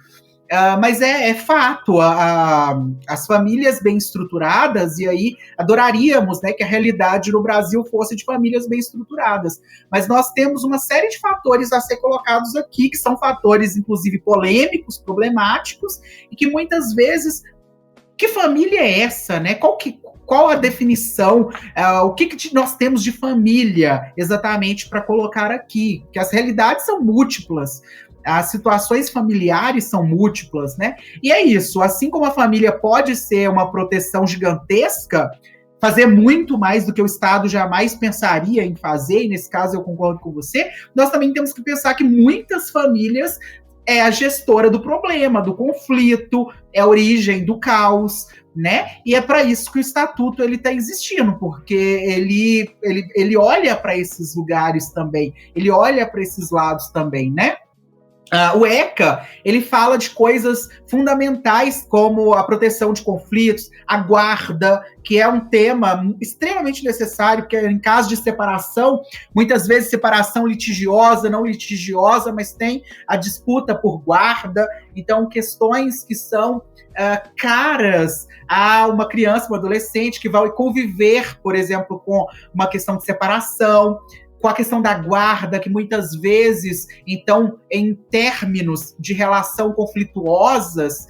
Mas é fato, as famílias bem estruturadas, e aí adoraríamos, né, que a realidade no Brasil fosse de famílias bem estruturadas, mas nós temos uma série de fatores a ser colocados aqui, que são fatores, inclusive, polêmicos, problemáticos, e que muitas vezes, que família é essa, né? Qual a definição, o que nós temos de família exatamente para colocar aqui? Que as realidades são múltiplas, as situações familiares são múltiplas, né? E é isso, assim como a família pode ser uma proteção gigantesca, fazer muito mais do que o Estado jamais pensaria em fazer, e nesse caso eu concordo com você, nós também temos que pensar que muitas famílias é a gestora do problema, do conflito, é a origem do caos, né? E é para isso que o Estatuto ele está existindo, porque ele olha para esses lugares também, ele olha para esses lados também, né? O ECA, ele fala de coisas fundamentais como a proteção de conflitos, a guarda, que é um tema extremamente necessário, porque em caso de separação, muitas vezes separação litigiosa, não litigiosa, mas tem a disputa por guarda, então questões que são caras a uma criança, um adolescente que vai conviver, por exemplo, com uma questão de separação, com a questão da guarda, que muitas vezes, então, em términos de relação conflituosas,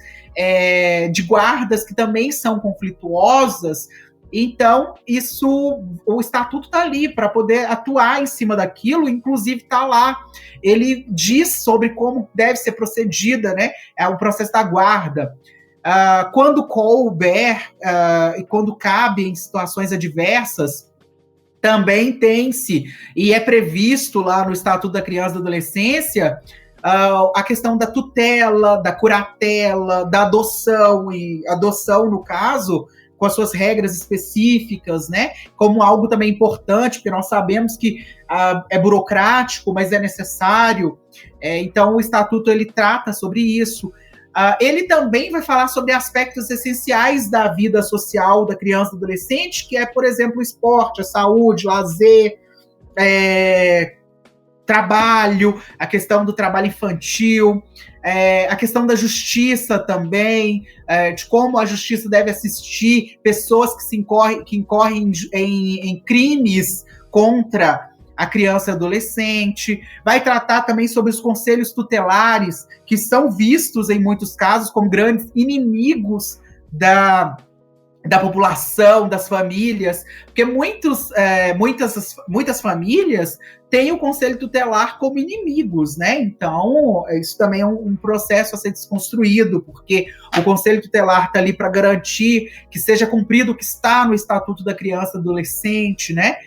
de guardas que também são conflituosas, então, o Estatuto está ali para poder atuar em cima daquilo, inclusive está lá. Ele diz sobre como deve ser procedida, né, o processo da guarda. Quando couber e quando cabe em situações adversas, também tem-se, e é previsto lá no Estatuto da Criança e da Adolescência, a questão da tutela, da curatela, da adoção, e adoção, no caso, com as suas regras específicas, né? Como algo também importante, porque nós sabemos que é burocrático, mas é necessário. Então, o Estatuto ele trata sobre isso. Ele também vai falar sobre aspectos essenciais da vida social da criança e do adolescente, que é, por exemplo, o esporte, a saúde, lazer, trabalho, a questão do trabalho infantil, a questão da justiça também, de como a justiça deve assistir pessoas que incorrem em crimes contra a criança e adolescente, vai tratar também sobre os conselhos tutelares, que são vistos, em muitos casos, como grandes inimigos da população, das famílias, porque muitas famílias têm o conselho tutelar como inimigos, né? Então, isso também é um processo a ser desconstruído, porque o conselho tutelar está ali para garantir que seja cumprido o que está no Estatuto da Criança e Adolescente, né?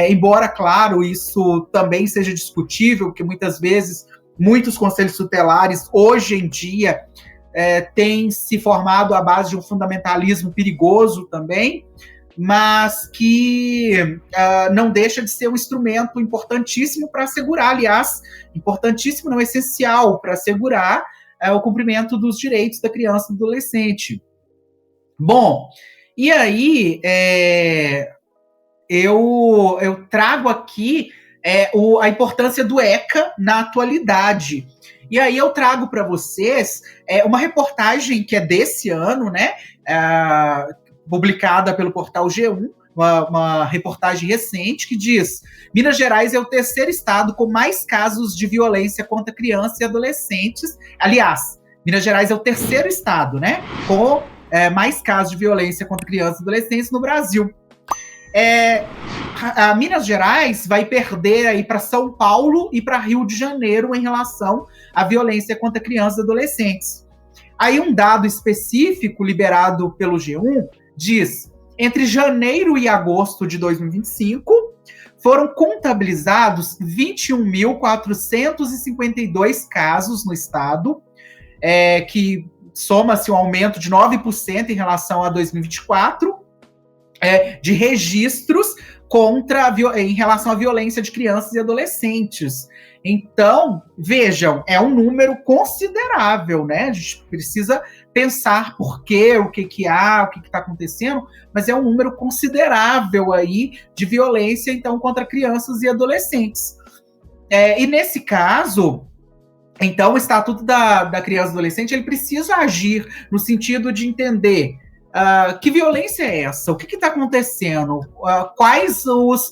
Embora, claro, isso também seja discutível, porque muitas vezes, muitos conselhos tutelares, hoje em dia, tem se formado à base de um fundamentalismo perigoso também, mas que não deixa de ser um instrumento importantíssimo para assegurar, aliás, importantíssimo, não essencial, para assegurar o cumprimento dos direitos da criança e do adolescente. Bom, e aí eu trago aqui a importância do ECA na atualidade. E aí eu trago para vocês uma reportagem que é desse ano, né? Publicada pelo portal G1, uma reportagem recente que diz: Minas Gerais é o terceiro estado com mais casos de violência contra crianças e adolescentes. Aliás, Minas Gerais é o terceiro estado, né? Com mais casos de violência contra crianças e adolescentes no Brasil. A Minas Gerais vai perder aí para São Paulo e para Rio de Janeiro em relação à violência contra crianças e adolescentes. Aí um dado específico liberado pelo G1 diz: entre janeiro e agosto de 2025, foram contabilizados 21.452 casos no estado, que soma-se um aumento de 9% em relação a 2024, de registros em relação à violência de crianças e adolescentes. Então, vejam, é um número considerável, né? A gente precisa pensar por quê, o que está acontecendo, mas é um número considerável aí de violência, então, contra crianças e adolescentes. E nesse caso, então, o Estatuto da Criança e Adolescente, ele precisa agir no sentido de entender que violência é essa? O que está acontecendo? Quais os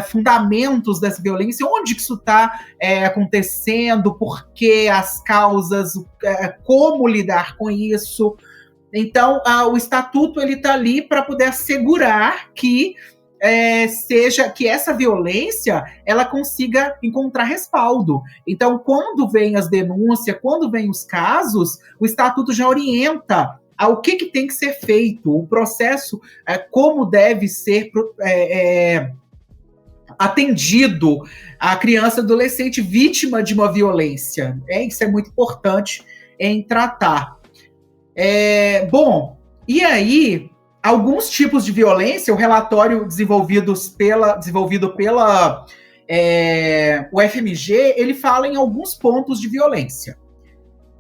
fundamentos dessa violência? Onde que isso está acontecendo? Por que as causas? Como lidar com isso? Então, o Estatuto está ali para poder assegurar que que essa violência ela consiga encontrar respaldo. Então, quando vem as denúncias, quando vem os casos, o Estatuto já orienta ao que tem que ser feito, o processo, como deve ser atendido a criança e adolescente vítima de uma violência. Isso é muito importante em tratar. Bom, e aí, alguns tipos de violência, o relatório desenvolvido pela UFMG, ele fala em alguns pontos de violência.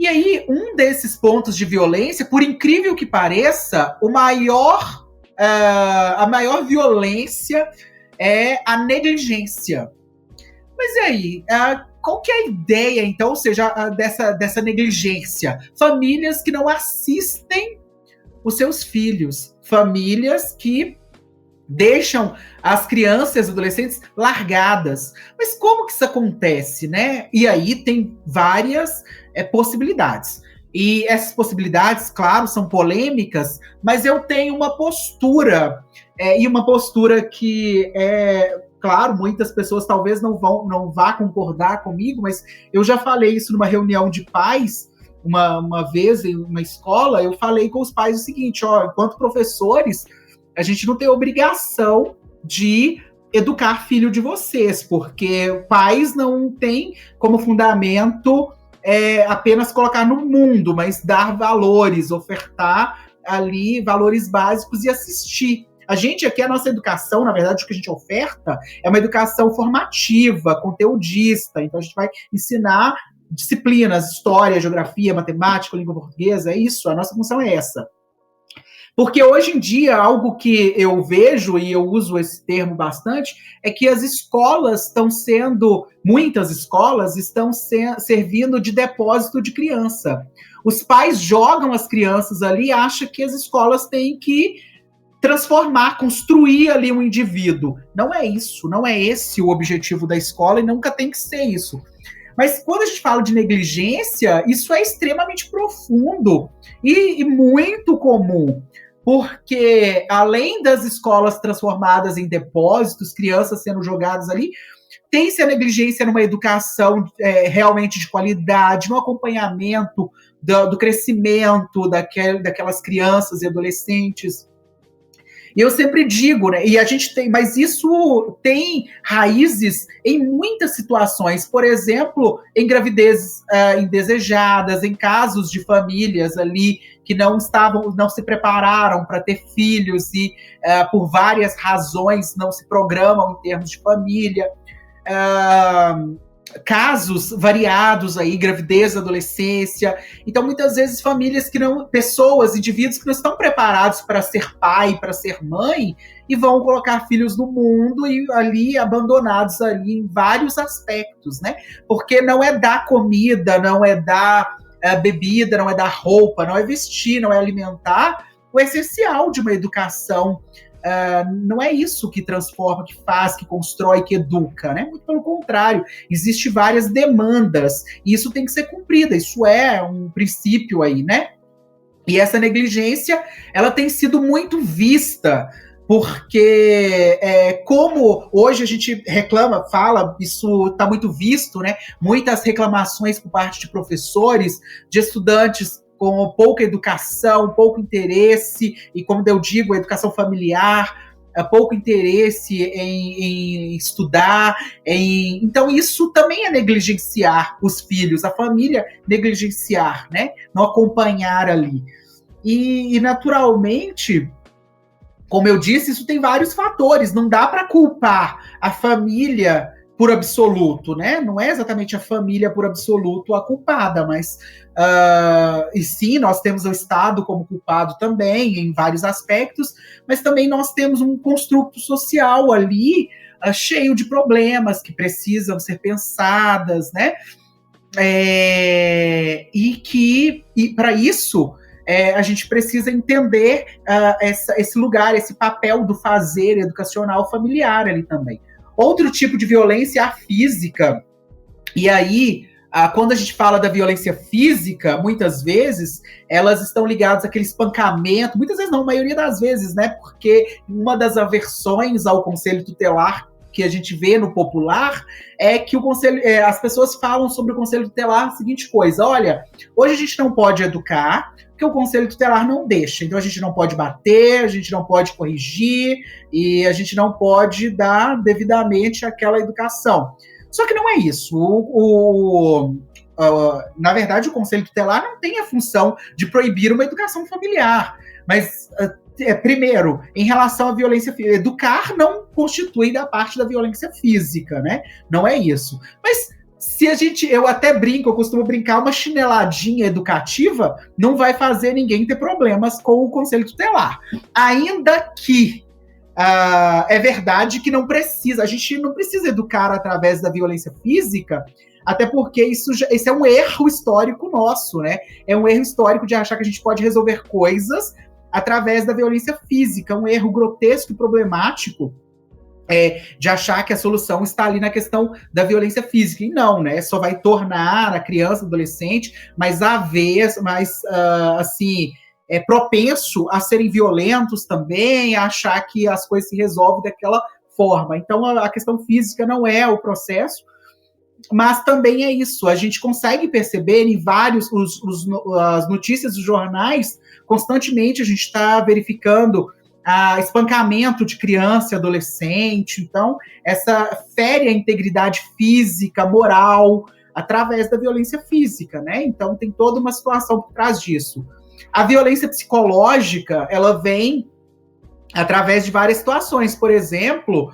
E aí, um desses pontos de violência, por incrível que pareça, a maior violência é a negligência. Mas e aí, qual que é a ideia, então, ou seja, dessa negligência? Famílias que não assistem os seus filhos, famílias que deixam as crianças e adolescentes largadas. Mas como que isso acontece, né? E aí tem várias possibilidades. E essas possibilidades, claro, são polêmicas, mas eu tenho uma postura, e uma postura que claro, muitas pessoas talvez não vá concordar comigo, mas eu já falei isso numa reunião de pais, uma vez em uma escola, eu falei com os pais o seguinte: enquanto professores, a gente não tem obrigação de educar filho de vocês, porque pais não têm como fundamento apenas colocar no mundo, mas dar valores, ofertar ali valores básicos e assistir. A gente aqui, a nossa educação, na verdade, o que a gente oferta é uma educação formativa, conteudista. Então, a gente vai ensinar disciplinas, história, geografia, matemática, língua portuguesa, é isso, a nossa função é essa. Porque hoje em dia, algo que eu vejo, e eu uso esse termo bastante, é que muitas escolas estão servindo de depósito de criança. Os pais jogam as crianças ali e acham que as escolas têm que transformar, construir ali um indivíduo. Não é isso, não é esse o objetivo da escola e nunca tem que ser isso. Mas quando a gente fala de negligência, isso é extremamente profundo e muito comum. Porque, além das escolas transformadas em depósitos, crianças sendo jogadas ali, tem-se a negligência numa educação realmente de qualidade, no acompanhamento do crescimento daquelas crianças e adolescentes. E eu sempre digo, né? E a gente tem, mas isso tem raízes em muitas situações. Por exemplo, em gravidezes indesejadas, em casos de famílias ali que não se prepararam para ter filhos e por várias razões não se programam em termos de família. Casos variados aí, gravidez, adolescência. Então, muitas vezes, pessoas, indivíduos que não estão preparados para ser pai, para ser mãe, e vão colocar filhos no mundo e ali abandonados ali em vários aspectos, né? Porque não é dar comida, não é dar bebida, não é dar roupa, não é vestir, não é alimentar o essencial de uma educação. Não é isso que transforma, que faz, que constrói, que educa, né? Muito pelo contrário, existem várias demandas e isso tem que ser cumprido, isso é um princípio aí, né? E essa negligência, ela tem sido muito vista, porque como hoje a gente reclama, fala, isso está muito visto, né? Muitas reclamações por parte de professores, de estudantes com pouca educação, pouco interesse, e como eu digo, a educação familiar, pouco interesse em estudar. Então, isso também é negligenciar os filhos, a família negligenciar, né? Não acompanhar ali. E naturalmente, como eu disse, isso tem vários fatores, não dá para culpar a família por absoluto, né? Não é exatamente a família por absoluto a culpada, mas e sim, nós temos o Estado como culpado também, em vários aspectos, mas também nós temos um construto social ali cheio de problemas que precisam ser pensadas, né? E para isso a gente precisa entender esse lugar, esse papel do fazer educacional familiar ali também. Outro tipo de violência é a física. E aí, quando a gente fala da violência física, muitas vezes, elas estão ligadas àquele espancamento, muitas vezes não, a maioria das vezes, né? Porque uma das aversões ao conselho tutelar que a gente vê no popular é que as pessoas falam sobre o conselho tutelar a seguinte coisa: olha, hoje a gente não pode educar, porque o conselho tutelar não deixa. Então a gente não pode bater, a gente não pode corrigir e a gente não pode dar devidamente aquela educação. Só que não é isso. Na verdade, o conselho tutelar não tem a função de proibir uma educação familiar. Mas, primeiro, em relação à violência física, educar não constitui da parte da violência física, né? Não é isso. Mas eu até brinco, eu costumo brincar, uma chineladinha educativa não vai fazer ninguém ter problemas com o conselho tutelar. Ainda que é verdade que a gente não precisa educar através da violência física, até porque esse é um erro histórico nosso, né? É um erro histórico de achar que a gente pode resolver coisas através da violência física, um erro grotesco e problemático de achar que a solução está ali na questão da violência física. E não, né? Só vai tornar a criança, adolescente, mais propenso a serem violentos também, a achar que as coisas se resolvem daquela forma. Então, a questão física não é o processo, mas também é isso. A gente consegue perceber em vários as notícias dos jornais, constantemente a gente está verificando espancamento de criança e adolescente. Então, essa fere a integridade física, moral, através da violência física, né? Então, tem toda uma situação por trás disso. A violência psicológica, ela vem através de várias situações. Por exemplo,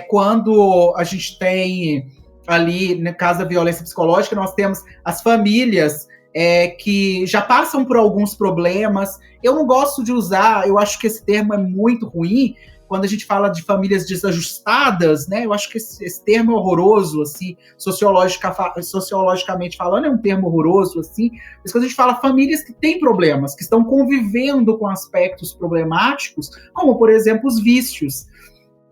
quando a gente tem ali, no caso da violência psicológica, nós temos as famílias que já passam por alguns problemas. Eu não gosto de usar, eu acho que esse termo é muito ruim, quando a gente fala de famílias desajustadas, né? Eu acho que esse termo é horroroso, assim, sociologicamente falando, é um termo horroroso, assim. Mas quando a gente fala famílias que têm problemas, que estão convivendo com aspectos problemáticos, como, por exemplo, os vícios.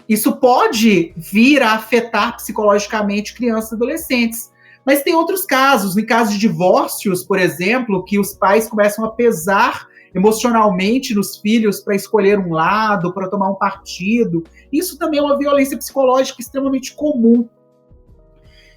Isso pode vir a afetar psicologicamente crianças e adolescentes. Mas tem outros casos, em casos de divórcios, por exemplo, que os pais começam a pesar emocionalmente nos filhos para escolher um lado, para tomar um partido. Isso também é uma violência psicológica extremamente comum.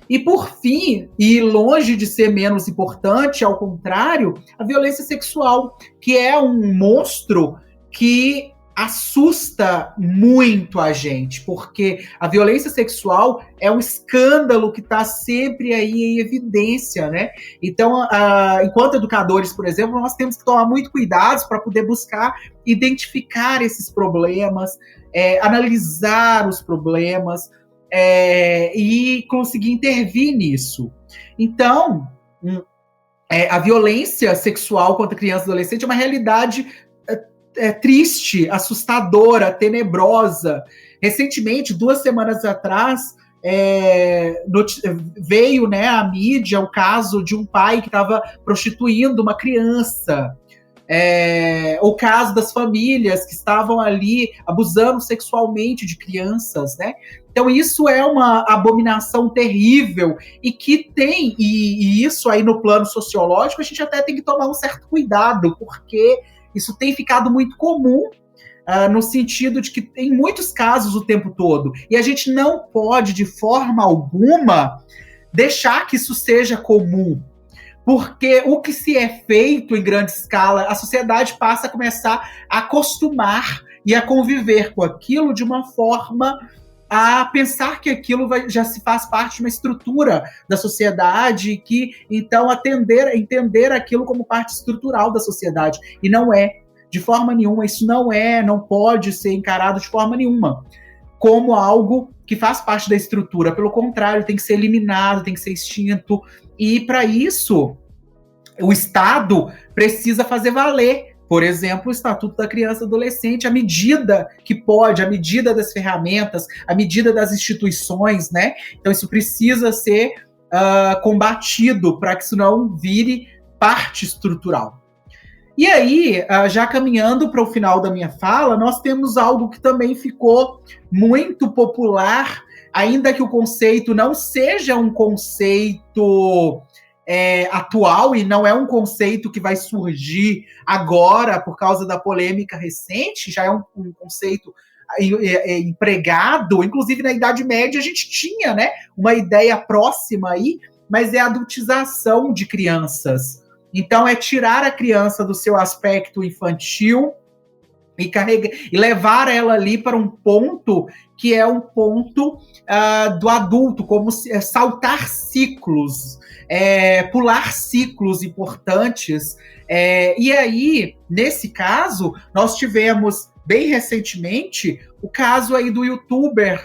E por fim, e longe de ser menos importante, ao contrário, a violência sexual, que é um monstro que assusta muito a gente, porque a violência sexual é um escândalo que está sempre aí em evidência, né? Então, enquanto educadores, por exemplo, nós temos que tomar muito cuidado para poder buscar identificar esses problemas, analisar os problemas e conseguir intervir nisso. Então, a violência sexual contra criança e adolescente é uma realidade triste, assustadora, tenebrosa. Recentemente, 2 semanas atrás, veio, né, à mídia o caso de um pai que estava prostituindo uma criança. O caso das famílias que estavam ali abusando sexualmente de crianças, né? Então isso é uma abominação terrível e que tem, e isso aí no plano sociológico a gente até tem que tomar um certo cuidado, porque isso tem ficado muito comum, no sentido de que em muitos casos o tempo todo, e a gente não pode de forma alguma deixar que isso seja comum. Porque o que se é feito em grande escala, a sociedade passa a começar a acostumar e a conviver com aquilo de uma forma a pensar que aquilo já se faz parte de uma estrutura da sociedade e que, então, entender aquilo como parte estrutural da sociedade. E não é, de forma nenhuma, isso não pode ser encarado de forma nenhuma como algo que faz parte da estrutura. Pelo contrário, tem que ser eliminado, tem que ser extinto. E, para isso, o Estado precisa fazer valer, por exemplo, o Estatuto da Criança e Adolescente, à medida que pode, à medida das ferramentas, à medida das instituições, né? Então, isso precisa ser combatido para que isso não vire parte estrutural. E aí, já caminhando para o final da minha fala, nós temos algo que também ficou muito popular, ainda que o conceito não seja um conceito atual e não é um conceito que vai surgir agora por causa da polêmica recente, já é um conceito empregado, inclusive na Idade Média a gente tinha, né, uma ideia próxima aí, mas é a adultização de crianças. Então é tirar a criança do seu aspecto infantil e levar ela ali para um ponto que é um ponto do adulto, como saltar ciclos, pular ciclos importantes. E aí, nesse caso, nós tivemos bem recentemente o caso aí do youtuber,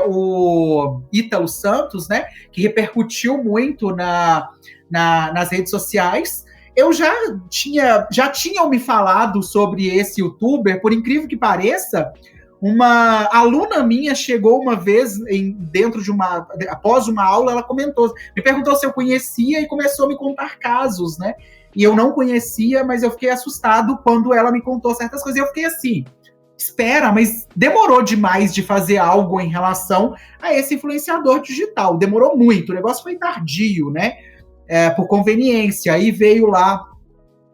o Ítalo Santos, né, que repercutiu muito nas redes sociais. Eu já tinham me falado sobre esse youtuber, por incrível que pareça, uma aluna minha chegou uma vez após uma aula, ela me perguntou se eu conhecia e começou a me contar casos, né? E eu não conhecia, mas eu fiquei assustado quando ela me contou certas coisas. E eu fiquei assim, espera, mas demorou demais de fazer algo em relação a esse influenciador digital. Demorou muito, o negócio foi tardio, né? Por conveniência. Aí veio lá,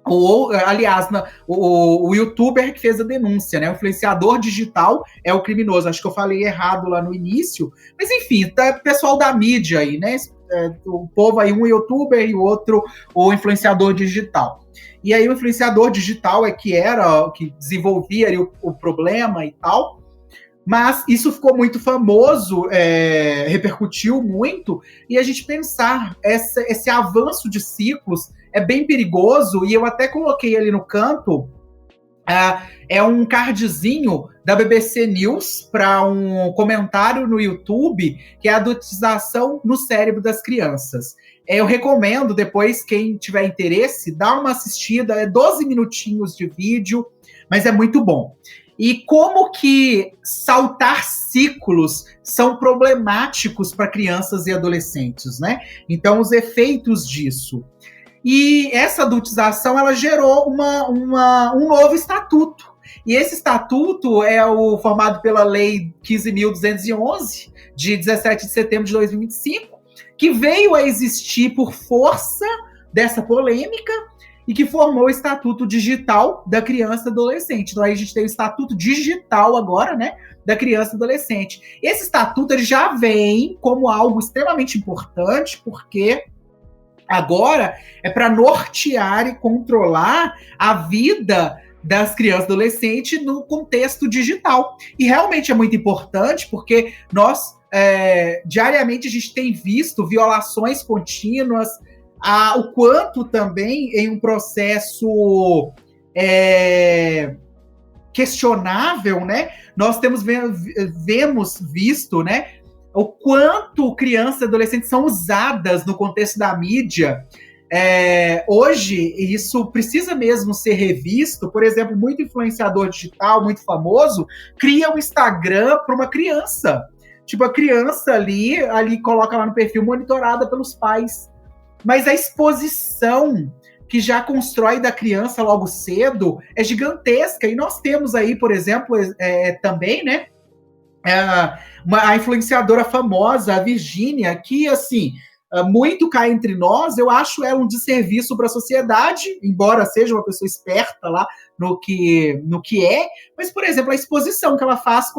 o youtuber que fez a denúncia, né? O influenciador digital é o criminoso. Acho que eu falei errado lá no início. Mas enfim, tá pessoal da mídia aí, né? O povo aí, um youtuber e o outro o influenciador digital. E aí o influenciador digital que desenvolvia ali o problema e tal. Mas isso ficou muito famoso, repercutiu muito, e a gente pensar, esse avanço de ciclos é bem perigoso, e eu até coloquei ali no canto, é um cardzinho da BBC News para um comentário no YouTube, que é a adultização no cérebro das crianças. Eu recomendo, depois, quem tiver interesse, dar uma assistida, 12 minutinhos de vídeo, mas é muito bom. E como que saltar ciclos são problemáticos para crianças e adolescentes, né? Então, os efeitos disso. E essa adultização, ela gerou um novo estatuto. E esse estatuto é formado pela Lei 15.211, de 17 de setembro de 2025, que veio a existir por força dessa polêmica, e que formou o Estatuto Digital da Criança e Adolescente. Então aí a gente tem o Estatuto Digital agora, né, da Criança e Adolescente. Esse estatuto ele já vem como algo extremamente importante, porque agora é para nortear e controlar a vida das crianças e adolescentes no contexto digital. E realmente é muito importante, porque nós, diariamente, a gente tem visto violações contínuas, o quanto também em um processo questionável, né? Nós vemos visto, né, o quanto crianças e adolescentes são usadas no contexto da mídia. Hoje, isso precisa mesmo ser revisto. Por exemplo, muito influenciador digital, muito famoso, cria um Instagram para uma criança. Tipo, a criança ali coloca lá no perfil monitorada pelos pais. Mas a exposição que já constrói da criança logo cedo é gigantesca. E nós temos aí, por exemplo, também, né, a influenciadora famosa, a Virgínia, que, assim, muito cá entre nós, eu acho ela um desserviço para a sociedade, embora seja uma pessoa esperta lá no que é, mas, por exemplo, a exposição que ela faz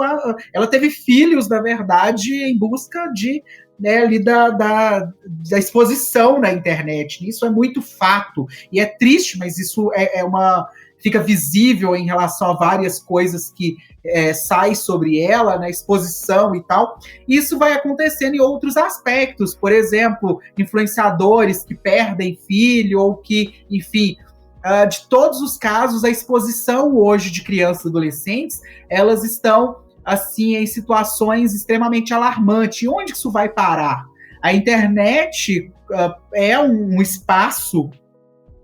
ela teve filhos, na verdade, em busca de, né, ali da exposição na internet. Isso é muito fato, e é triste, mas isso fica visível em relação a várias coisas que sai sobre ela, na exposição e tal. Isso vai acontecendo em outros aspectos, por exemplo, influenciadores que perdem filho, ou que, enfim, de todos os casos, a exposição hoje de crianças e adolescentes, elas estão, assim, em situações extremamente alarmantes. E onde isso vai parar? A internet é um espaço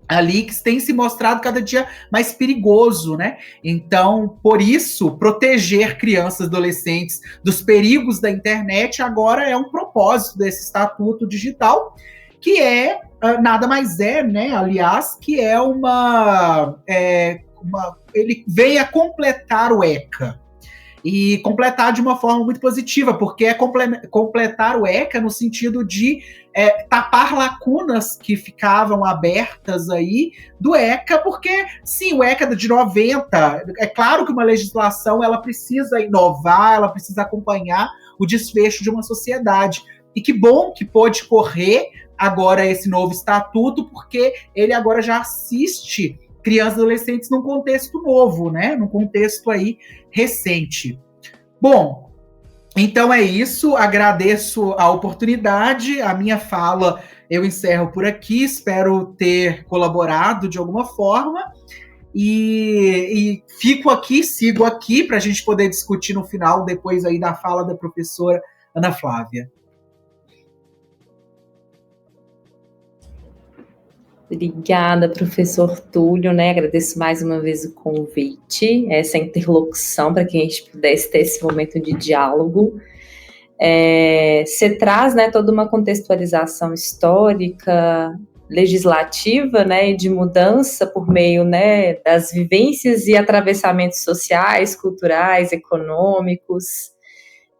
ali que tem se mostrado cada dia mais perigoso, né? Então, por isso, proteger crianças e adolescentes dos perigos da internet agora é um propósito desse Estatuto Digital, que nada mais né? Aliás, que ele vem a completar o ECA. E completar de uma forma muito positiva, porque é completar o ECA no sentido de tapar lacunas que ficavam abertas aí do ECA, porque, sim, o ECA de 90, é claro que uma legislação ela precisa inovar, ela precisa acompanhar o desfecho de uma sociedade. E que bom que pôde correr agora esse novo estatuto, porque ele agora já assiste crianças e adolescentes num contexto novo, né? Num contexto aí recente. Bom, então é isso. Agradeço a oportunidade. A minha fala eu encerro por aqui. Espero ter colaborado de alguma forma. E sigo aqui para a gente poder discutir no final, depois aí da fala da professora Ana Flávia. Obrigada, professor Túlio, né? Agradeço mais uma vez o convite, essa interlocução, para que a gente pudesse ter esse momento de diálogo. Você traz, né, toda uma contextualização histórica, legislativa, né, e de mudança por meio, né, das vivências e atravessamentos sociais, culturais, econômicos,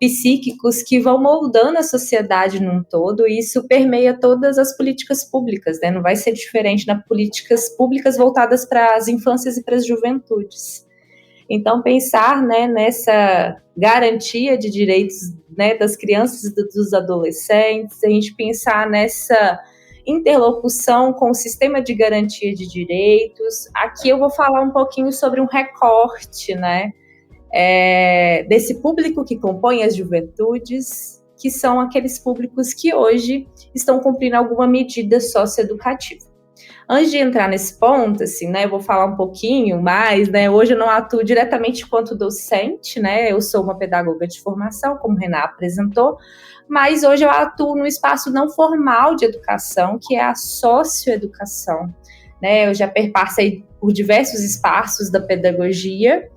psíquicos que vão moldando a sociedade num todo, e isso permeia todas as políticas públicas, né? Não vai ser diferente nas políticas públicas voltadas para as infâncias e para as juventudes. Então, pensar, né, nessa garantia de direitos, né, das crianças e dos adolescentes, a gente pensar nessa interlocução com o sistema de garantia de direitos. Aqui eu vou falar um pouquinho sobre um recorte, né, desse público que compõe as juventudes, que são aqueles públicos que hoje estão cumprindo alguma medida socioeducativa. Antes de entrar nesse ponto, assim, né, eu vou falar um pouquinho mais, né, hoje eu não atuo diretamente enquanto docente, né, eu sou uma pedagoga de formação, como o Renan apresentou, mas hoje eu atuo no espaço não formal de educação, que é a socioeducação, né, eu já perpassei por diversos espaços da pedagogia,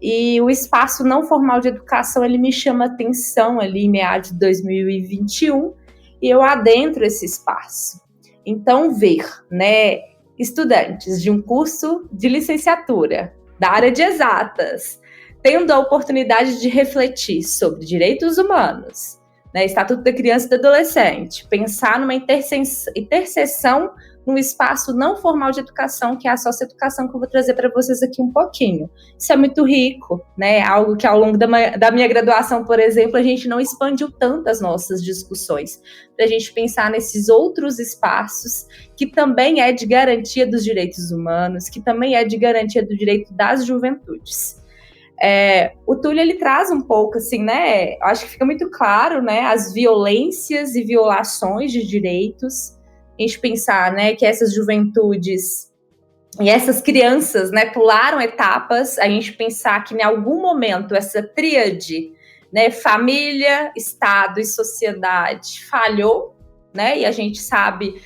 e o espaço não formal de educação, ele me chama atenção ali em meados de 2021, e eu adentro esse espaço. Então, ver, né, estudantes de um curso de licenciatura, da área de exatas, tendo a oportunidade de refletir sobre direitos humanos, né, Estatuto da Criança e do Adolescente, pensar numa interseção num espaço não formal de educação, que é a socioeducação, que eu vou trazer para vocês aqui um pouquinho. Isso é muito rico, né? Algo que ao longo da minha graduação, por exemplo, a gente não expandiu tanto as nossas discussões, para a gente pensar nesses outros espaços que também é de garantia dos direitos humanos, que também é de garantia do direito das juventudes. O Túlio, ele traz um pouco, assim, né, acho que fica muito claro, né, as violências e violações de direitos, a gente pensar, né, que essas juventudes e essas crianças, né, pularam etapas, a gente pensar que em algum momento essa tríade, né, família, Estado e sociedade falhou, né, e a gente sabe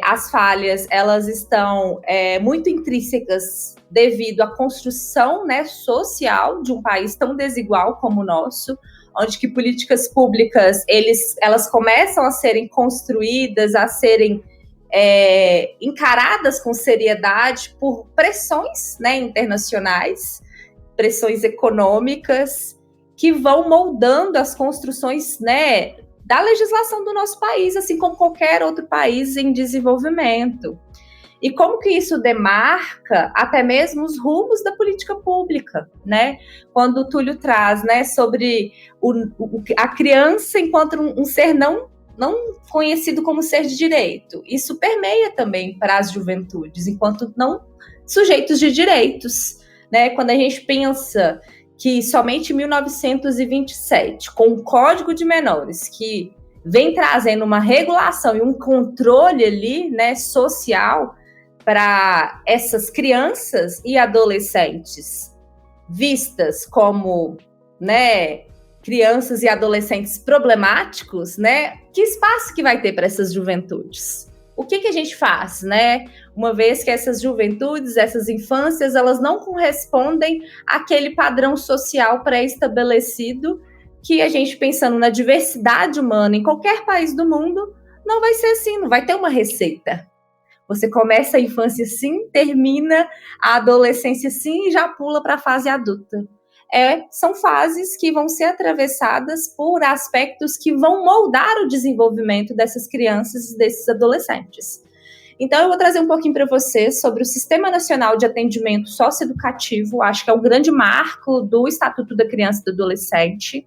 as falhas, elas estão muito intrínsecas devido à construção, né, social de um país tão desigual como o nosso, onde que políticas públicas, elas começam a serem construídas, a serem encaradas com seriedade por pressões, né, internacionais, pressões econômicas, que vão moldando as construções, né, da legislação do nosso país, assim como qualquer outro país em desenvolvimento. E como que isso demarca até mesmo os rumos da política pública, né? Quando o Túlio traz, né, sobre a criança enquanto um ser não conhecido como ser de direito. Isso permeia também para as juventudes, enquanto não sujeitos de direitos, né? Quando a gente pensa que somente em 1927, com o Código de Menores, que vem trazendo uma regulação e um controle ali, né, social para essas crianças e adolescentes vistas como, né, crianças e adolescentes problemáticos, né? Que espaço que vai ter para essas juventudes? O que a gente faz, né? Uma vez que essas juventudes, essas infâncias, elas não correspondem àquele padrão social pré-estabelecido que a gente, pensando na diversidade humana em qualquer país do mundo, não vai ser assim, não vai ter uma receita. Você começa a infância sim, termina a adolescência sim e já pula para a fase adulta. São fases que vão ser atravessadas por aspectos que vão moldar o desenvolvimento dessas crianças e desses adolescentes. Então, eu vou trazer um pouquinho para vocês sobre o Sistema Nacional de Atendimento Socioeducativo, acho que é um grande marco do Estatuto da Criança e do Adolescente.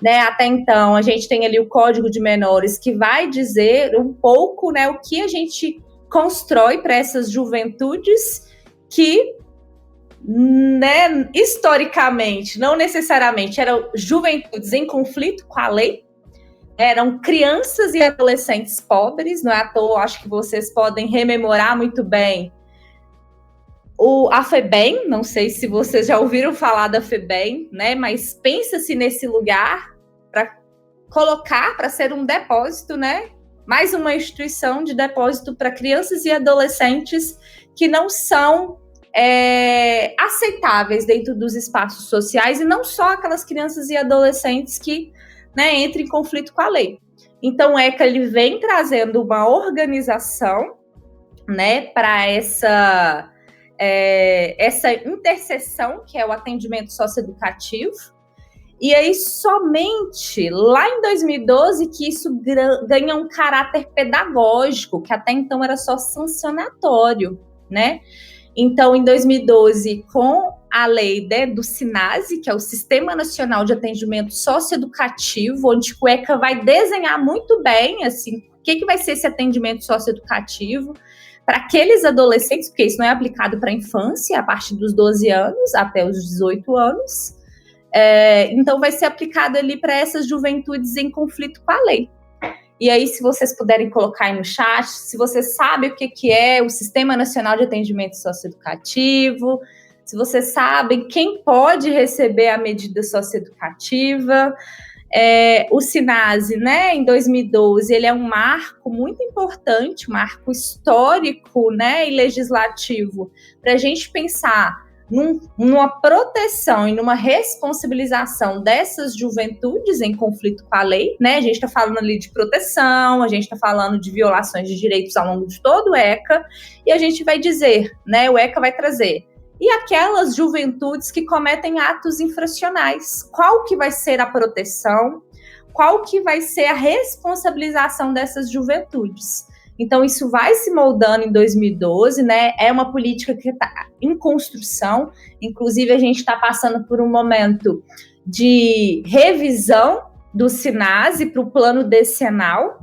Né, até então, a gente tem ali o Código de Menores, que vai dizer um pouco, né, o que a gente constrói para essas juventudes que, né, historicamente, não necessariamente eram juventudes em conflito com a lei, eram crianças e adolescentes pobres, não é à toa, acho que vocês podem rememorar muito bem a FEBEM, não sei se vocês já ouviram falar da FEBEM, né, mas pensa-se nesse lugar para colocar, para ser um depósito, né, mais uma instituição de depósito para crianças e adolescentes que não são aceitáveis dentro dos espaços sociais, e não só aquelas crianças e adolescentes que, né, entram em conflito com a lei. Então, o ECA, ele vem trazendo uma organização, né, para essa interseção, que é o atendimento socioeducativo. E aí, somente lá em 2012, que isso ganha um caráter pedagógico, que até então era só sancionatório, né? Então, em 2012, com a lei do SINASE, que é o Sistema Nacional de Atendimento Socioeducativo, onde o ECA vai desenhar muito bem, assim, o que vai ser esse atendimento socioeducativo para aqueles adolescentes, porque isso não é aplicado para a infância, a partir dos 12 anos até os 18 anos. Então, vai ser aplicado ali para essas juventudes em conflito com a lei. E aí, se vocês puderem colocar aí no chat, se vocês sabem o que é o Sistema Nacional de Atendimento Socioeducativo, se vocês sabem quem pode receber a medida socioeducativa. O SINASE, né, em 2012, ele é um marco muito importante, um marco histórico, né, e legislativo, para a gente pensar numa proteção e numa responsabilização dessas juventudes em conflito com a lei, né? A gente está falando ali de proteção, a gente está falando de violações de direitos ao longo de todo o ECA, e a gente vai dizer, né? O ECA vai trazer. E aquelas juventudes que cometem atos infracionais, qual que vai ser a proteção? Qual que vai ser a responsabilização dessas juventudes? Então, isso vai se moldando em 2012, né? É uma política que está em construção. Inclusive, a gente está passando por um momento de revisão do SINASE para o plano decenal.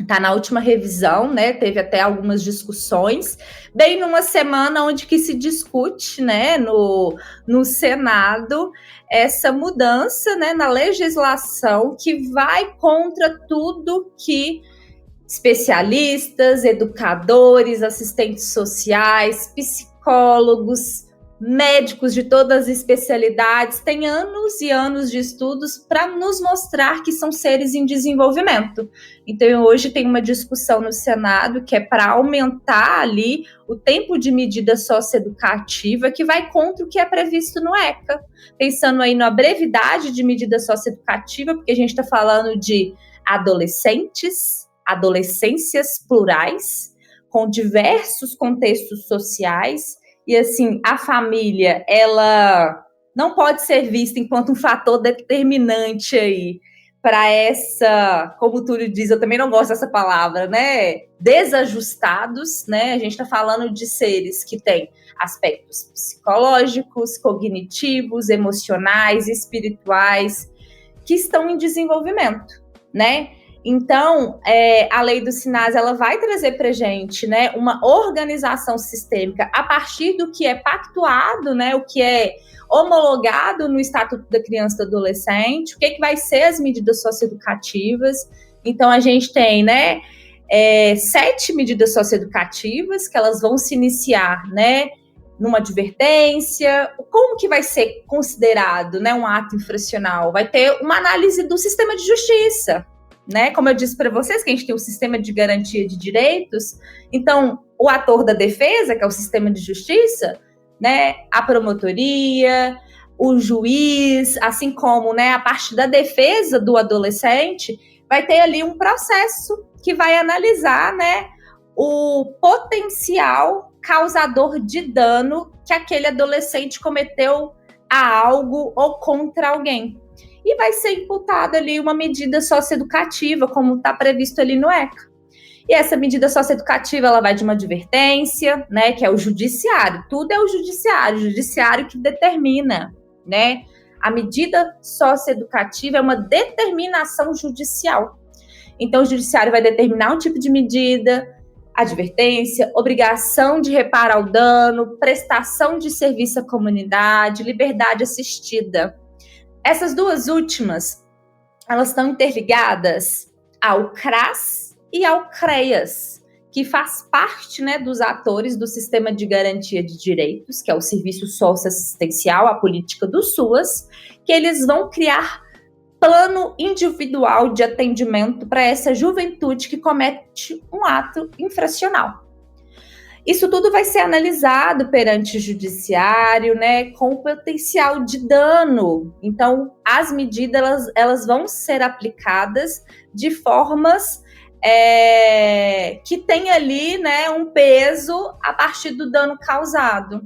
Está na última revisão, né? Teve até algumas discussões, bem numa semana onde que se discute, né, no Senado, essa mudança, né, na legislação que vai contra tudo que especialistas, educadores, assistentes sociais, psicólogos, médicos de todas as especialidades têm anos e anos de estudos para nos mostrar que são seres em desenvolvimento. Então, hoje tem uma discussão no Senado que é para aumentar ali o tempo de medida socioeducativa, que vai contra o que é previsto no ECA. Pensando aí na brevidade de medida socioeducativa, porque a gente está falando de adolescências plurais, com diversos contextos sociais, e assim, a família, ela não pode ser vista enquanto um fator determinante aí para essa, como o Túlio diz, eu também não gosto dessa palavra, né? Desajustados, né? A gente está falando de seres que têm aspectos psicológicos, cognitivos, emocionais, espirituais, que estão em desenvolvimento, né? Então, a lei do SINASE, ela vai trazer para a gente, né, uma organização sistêmica a partir do que é pactuado, né, o que é homologado no Estatuto da Criança e do Adolescente, o que vai ser as medidas socioeducativas. Então, a gente tem, né, 7 medidas socioeducativas que elas vão se iniciar, né, numa advertência. Como que vai ser considerado, né, um ato infracional? Vai ter uma análise do sistema de justiça, né? Como eu disse para vocês, que a gente tem um sistema de garantia de direitos. Então, o ator da defesa, que é o sistema de justiça, né, a promotoria, o juiz, assim como, né, a parte da defesa do adolescente, vai ter ali um processo que vai analisar, né, o potencial causador de dano que aquele adolescente cometeu a algo ou contra alguém. E vai ser imputada ali uma medida socioeducativa, como está previsto ali no ECA. E essa medida socioeducativa, ela vai de uma advertência, né, que é o judiciário. Tudo é o judiciário que determina, né? A medida socioeducativa é uma determinação judicial. Então, o judiciário vai determinar um tipo de medida, advertência, obrigação de reparar o dano, prestação de serviço à comunidade, liberdade assistida. Essas duas últimas, elas estão interligadas ao CRAS e ao CREAS, que faz parte, né, dos atores do Sistema de Garantia de Direitos, que é o Serviço Socioassistencial, a política do SUAS, que eles vão criar plano individual de atendimento para essa juventude que comete um ato infracional. Isso tudo vai ser analisado perante o judiciário, né, com o potencial de dano. Então, as medidas elas vão ser aplicadas de formas que tem ali, né, um peso a partir do dano causado.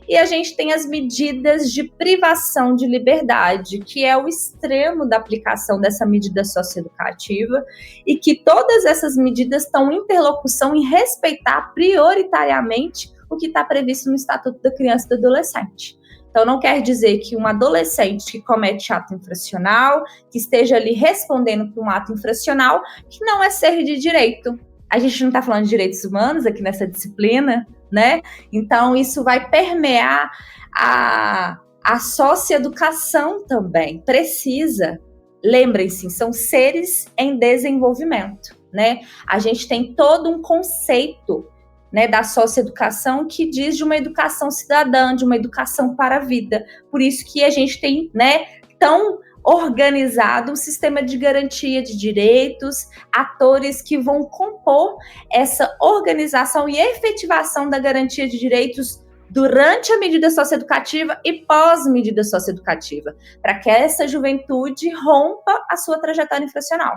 E a gente tem as medidas de privação de liberdade, que é o extremo da aplicação dessa medida socioeducativa, e que todas essas medidas estão em interlocução em respeitar prioritariamente o que está previsto no Estatuto da Criança e do Adolescente. Então, não quer dizer que um adolescente que comete ato infracional, que esteja ali respondendo por um ato infracional, que não é ser de direito. A gente não está falando de direitos humanos aqui nessa disciplina, né? Então, isso vai permear a socioeducação também. Precisa. Lembrem-se, são seres em desenvolvimento, né? A gente tem todo um conceito, né, da socioeducação que diz de uma educação cidadã, de uma educação para a vida. Por isso que a gente tem, né, tão organizado um sistema de garantia de direitos, atores que vão compor essa organização e efetivação da garantia de direitos durante a medida socioeducativa e pós-medida socioeducativa, para que essa juventude rompa a sua trajetória infracional.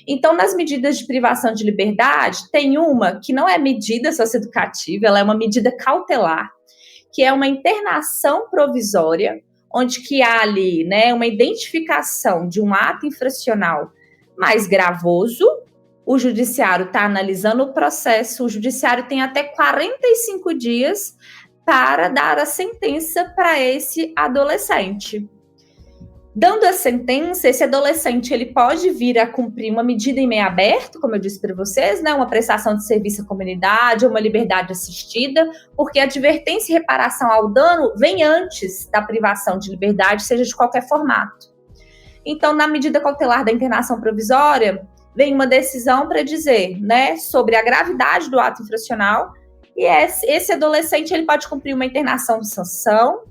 Então, nas medidas de privação de liberdade, tem uma que não é medida socioeducativa, ela é uma medida cautelar, que é uma internação provisória, onde que há ali, né, uma identificação de um ato infracional mais gravoso, o judiciário está analisando o processo, o judiciário tem até 45 dias para dar a sentença para esse adolescente. Dando a sentença, esse adolescente ele pode vir a cumprir uma medida em meio aberto, como eu disse para vocês, né, uma prestação de serviço à comunidade, ou uma liberdade assistida, porque a advertência e reparação ao dano vem antes da privação de liberdade, seja de qualquer formato. Então, na medida cautelar da internação provisória, vem uma decisão para dizer, né, sobre a gravidade do ato infracional, e esse adolescente ele pode cumprir uma internação de sanção,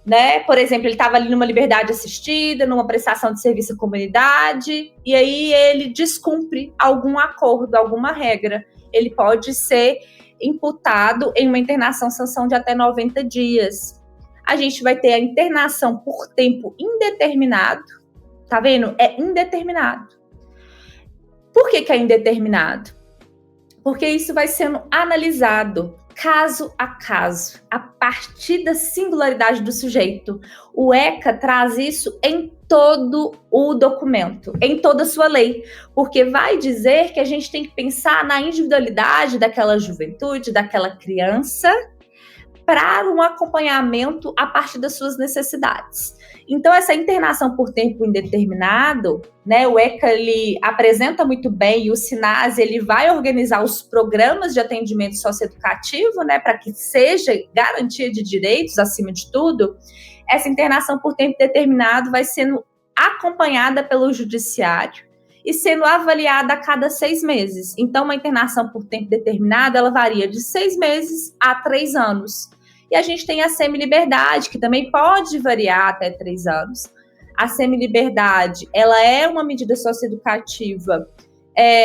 né? Por exemplo, ele estava ali numa liberdade assistida, numa prestação de serviço à comunidade, e aí ele descumpre algum acordo, alguma regra. Ele pode ser imputado em uma internação sanção de até 90 dias. A gente vai ter a internação por tempo indeterminado, tá vendo? É indeterminado. Por que é indeterminado? Porque isso vai sendo analisado caso a caso, a partir da singularidade do sujeito. O ECA traz isso em todo o documento, em toda a sua lei, porque vai dizer que a gente tem que pensar na individualidade daquela juventude, daquela criança, para um acompanhamento a partir das suas necessidades. Então, essa internação por tempo indeterminado, né, o ECA ele apresenta muito bem, e o SINASE ele vai organizar os programas de atendimento socioeducativo, né, para que seja garantia de direitos, acima de tudo. Essa internação por tempo determinado vai sendo acompanhada pelo judiciário e sendo avaliada a cada 6 meses. Então, uma internação por tempo determinado, ela varia de 6 meses a 3 anos. E a gente tem a semi-liberdade, que também pode variar até 3 anos. A semi-liberdade, ela é uma medida socioeducativa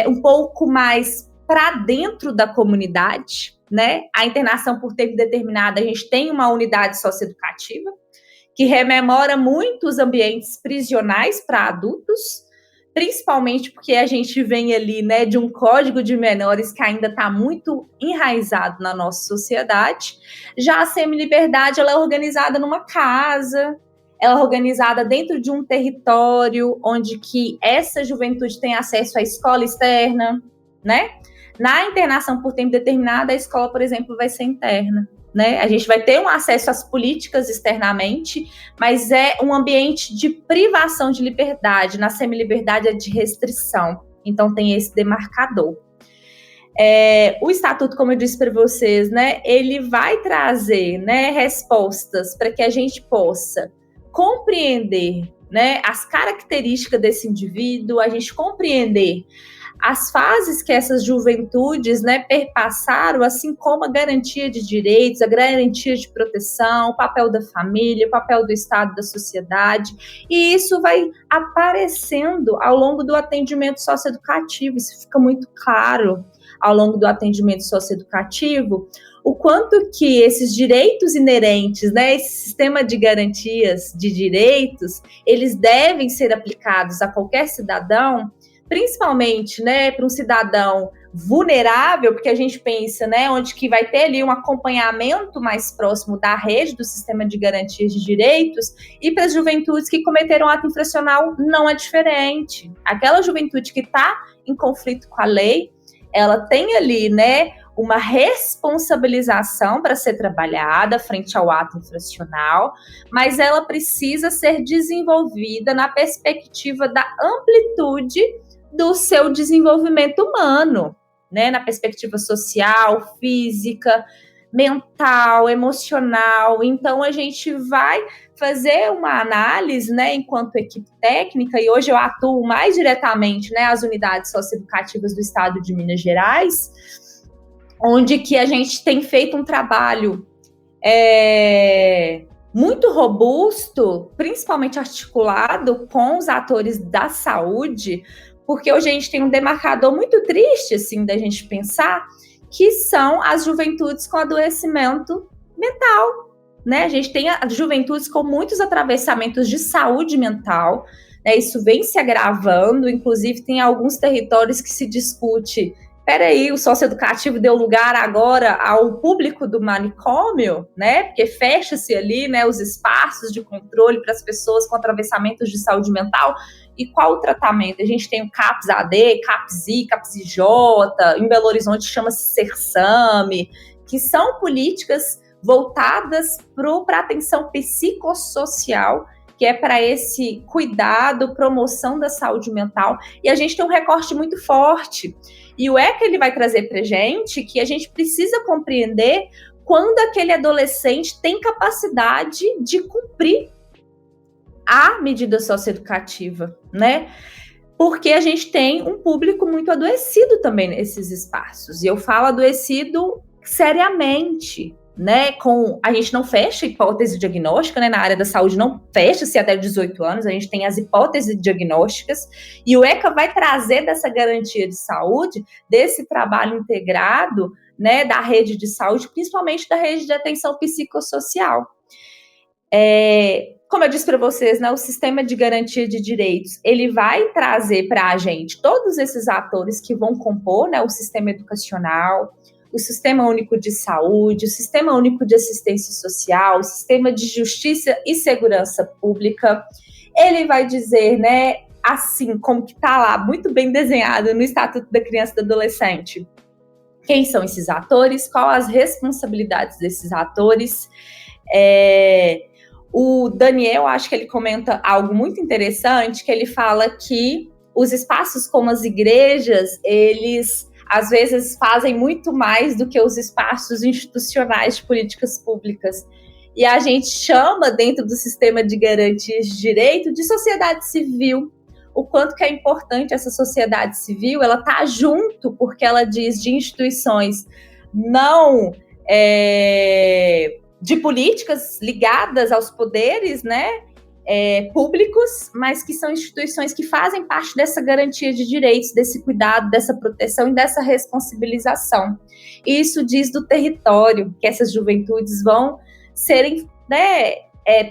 um pouco mais para dentro da comunidade, né? A internação por tempo determinado, a gente tem uma unidade socioeducativa que rememora muito os ambientes prisionais para adultos, principalmente porque a gente vem ali, né, de um código de menores que ainda está muito enraizado na nossa sociedade. Já a semi-liberdade, ela é organizada numa casa, ela é organizada dentro de um território onde que essa juventude tem acesso à escola externa, né? Na internação por tempo determinado, a escola, por exemplo, vai ser interna, né? A gente vai ter um acesso às políticas externamente, mas é um ambiente de privação de liberdade. Na semi-liberdade é de restrição. Então tem esse demarcador. O estatuto, como eu disse para vocês, né, ele vai trazer, né, respostas para que a gente possa compreender, né, as características desse indivíduo, a gente compreender as fases que essas juventudes, né, perpassaram, assim como a garantia de direitos, a garantia de proteção, o papel da família, o papel do Estado, da sociedade, e isso vai aparecendo ao longo do atendimento socioeducativo, isso fica muito claro ao longo do atendimento socioeducativo, o quanto que esses direitos inerentes, né, esse sistema de garantias de direitos, eles devem ser aplicados a qualquer cidadão, principalmente, né, para um cidadão vulnerável, porque a gente pensa, né, onde que vai ter ali um acompanhamento mais próximo da rede do sistema de garantias de direitos, e para as juventudes que cometeram ato infracional não é diferente. Aquela juventude que está em conflito com a lei, ela tem ali, né, uma responsabilização para ser trabalhada frente ao ato infracional, mas ela precisa ser desenvolvida na perspectiva da amplitude do seu desenvolvimento humano, né, na perspectiva social, física, mental, emocional. Então, a gente vai fazer uma análise, né, enquanto equipe técnica, e hoje eu atuo mais diretamente, né, as unidades socioeducativas do Estado de Minas Gerais, onde que a gente tem feito um trabalho muito robusto, principalmente articulado com os atores da saúde, porque hoje a gente tem um demarcador muito triste, assim, da gente pensar, que são as juventudes com adoecimento mental, né? A gente tem as juventudes com muitos atravessamentos de saúde mental, né? Isso vem se agravando, inclusive tem alguns territórios que se discute peraí, o socioeducativo deu lugar agora ao público do manicômio, né? Porque fecha-se ali, né, os espaços de controle para as pessoas com atravessamentos de saúde mental. E qual o tratamento? A gente tem o CAPS-AD, CAPS-I, CAPS-IJ, em Belo Horizonte chama-se CERSAME, que são políticas voltadas para a atenção psicossocial, que é para esse cuidado, promoção da saúde mental. E a gente tem um recorte muito forte. E o ECA ele vai trazer para a gente que a gente precisa compreender quando aquele adolescente tem capacidade de cumprir a medida socioeducativa, né? Porque a gente tem um público muito adoecido também nesses espaços. E eu falo adoecido seriamente, né? A gente não fecha a hipótese diagnóstica, né? Na área da saúde não fecha-se até 18 anos, a gente tem as hipóteses diagnósticas, e o ECA vai trazer dessa garantia de saúde, desse trabalho integrado, né, da rede de saúde, principalmente da rede de atenção psicossocial. Como eu disse para vocês, né, o sistema de garantia de direitos, ele vai trazer para a gente todos esses atores que vão compor, né, o sistema educacional, o Sistema Único de Saúde, o Sistema Único de Assistência Social, o Sistema de Justiça e Segurança Pública. Ele vai dizer, né, assim como que está lá, muito bem desenhado no Estatuto da Criança e do Adolescente, quem são esses atores, quais as responsabilidades desses atores. O Daniel, acho que ele comenta algo muito interessante, que ele fala que os espaços como as igrejas, eles às vezes fazem muito mais do que os espaços institucionais de políticas públicas. E a gente chama, dentro do sistema de garantias de direito, de sociedade civil. O quanto que é importante essa sociedade civil, ela está junto, porque ela diz de instituições não de políticas ligadas aos poderes, né, públicos, mas que são instituições que fazem parte dessa garantia de direitos, desse cuidado, dessa proteção e dessa responsabilização. E isso diz do território, que essas juventudes vão serem, né,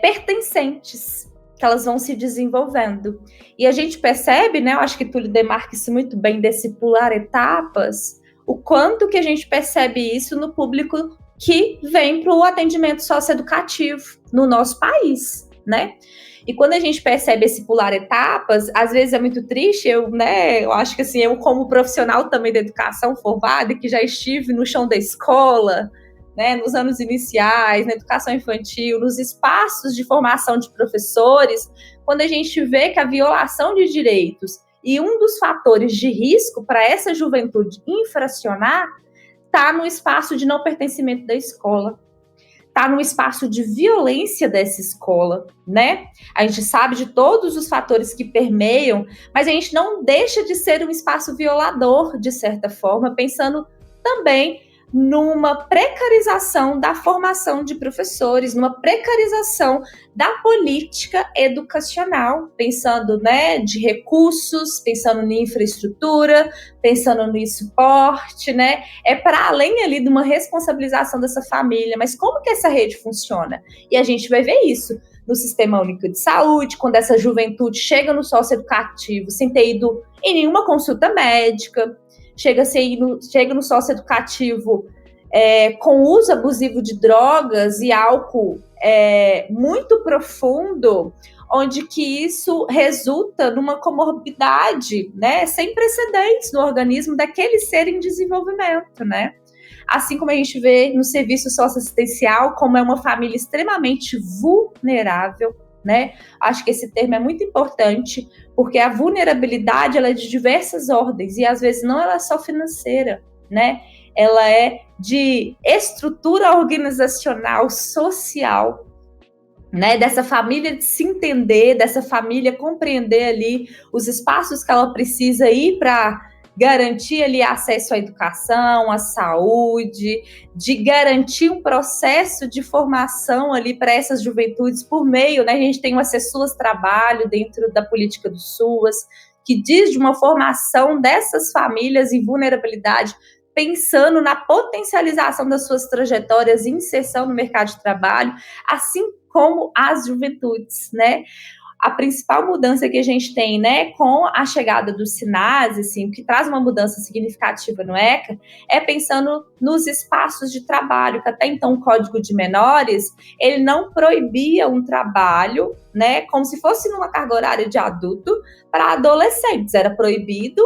pertencentes, que elas vão se desenvolvendo. E a gente percebe, né, eu acho que Túlio demarca isso muito bem, desse pular etapas, o quanto que a gente percebe isso no público que vem para o atendimento socioeducativo no nosso país, né? E quando a gente percebe esse pular etapas, às vezes é muito triste, eu acho que assim, eu como profissional também da educação formada, que já estive no chão da escola, né, nos anos iniciais, na educação infantil, nos espaços de formação de professores, quando a gente vê que a violação de direitos e um dos fatores de risco para essa juventude infracionar está no espaço de não pertencimento da escola, está no espaço de violência dessa escola, né? A gente sabe de todos os fatores que permeiam, mas a gente não deixa de ser um espaço violador, de certa forma, pensando também numa precarização da formação de professores, numa precarização da política educacional, pensando, né, de recursos, pensando em infraestrutura, pensando no suporte, né, para além ali de uma responsabilização dessa família, mas como que essa rede funciona? E a gente vai ver isso no Sistema Único de Saúde, quando essa juventude chega no socioeducativo sem ter ido em nenhuma consulta médica, chega no socioeducativo com uso abusivo de drogas e álcool muito profundo, onde que isso resulta numa comorbidade, né, sem precedentes no organismo daquele ser em desenvolvimento, né? Assim como a gente vê no serviço socioassistencial, como é uma família extremamente vulnerável, né? Acho que esse termo é muito importante, porque a vulnerabilidade ela é de diversas ordens, e às vezes não ela é só financeira, né? Ela é de estrutura organizacional, social, né? Dessa família de se entender, dessa família compreender ali os espaços que ela precisa ir para garantir ali acesso à educação, à saúde, de garantir um processo de formação ali para essas juventudes por meio, né? A gente tem o Acessuas Trabalho dentro da política do SUAS, que diz de uma formação dessas famílias em vulnerabilidade, pensando na potencialização das suas trajetórias e inserção no mercado de trabalho, assim como as juventudes, né? a principal mudança que a gente tem, né, com a chegada do SINASE, assim, o que traz uma mudança significativa no ECA, é pensando nos espaços de trabalho, que até então o Código de Menores, ele não proibia um trabalho, né, como se fosse numa carga horária de adulto, para adolescentes, era proibido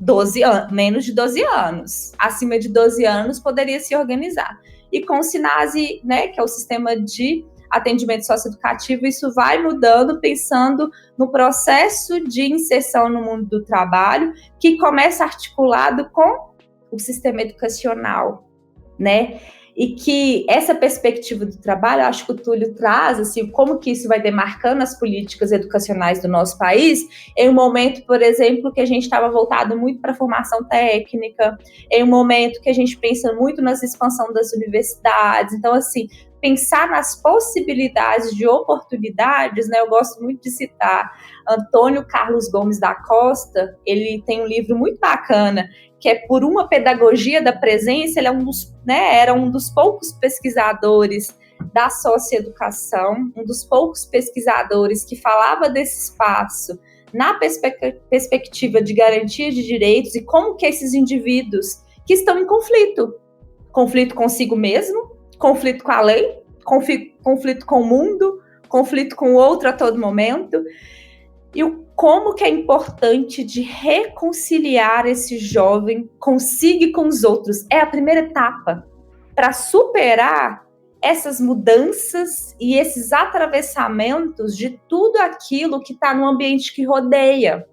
12 anos, menos de 12 anos. Acima de 12 anos poderia se organizar. E com o SINASE, né, que é o sistema de atendimento socioeducativo, isso vai mudando, pensando no processo de inserção no mundo do trabalho, que começa articulado com o sistema educacional, né? E que essa perspectiva do trabalho, eu acho que o Túlio traz, assim, como que isso vai demarcando as políticas educacionais do nosso país, em um momento, por exemplo, que a gente estava voltado muito para a formação técnica, em um momento que a gente pensa muito na expansão das universidades. Então, assim, pensar nas possibilidades de oportunidades, né? Eu gosto muito de citar Antônio Carlos Gomes da Costa, ele tem um livro muito bacana, que é Por uma Pedagogia da Presença. Ele é era um dos poucos pesquisadores da socioeducação, um dos poucos pesquisadores que falava desse espaço na perspectiva de garantia de direitos e como que esses indivíduos que estão em conflito consigo mesmo, conflito com a lei, conflito com o mundo, conflito com o outro a todo momento, e como que é importante de reconciliar esse jovem consigo e com os outros. É a primeira etapa para superar essas mudanças e esses atravessamentos de tudo aquilo que está no ambiente que rodeia,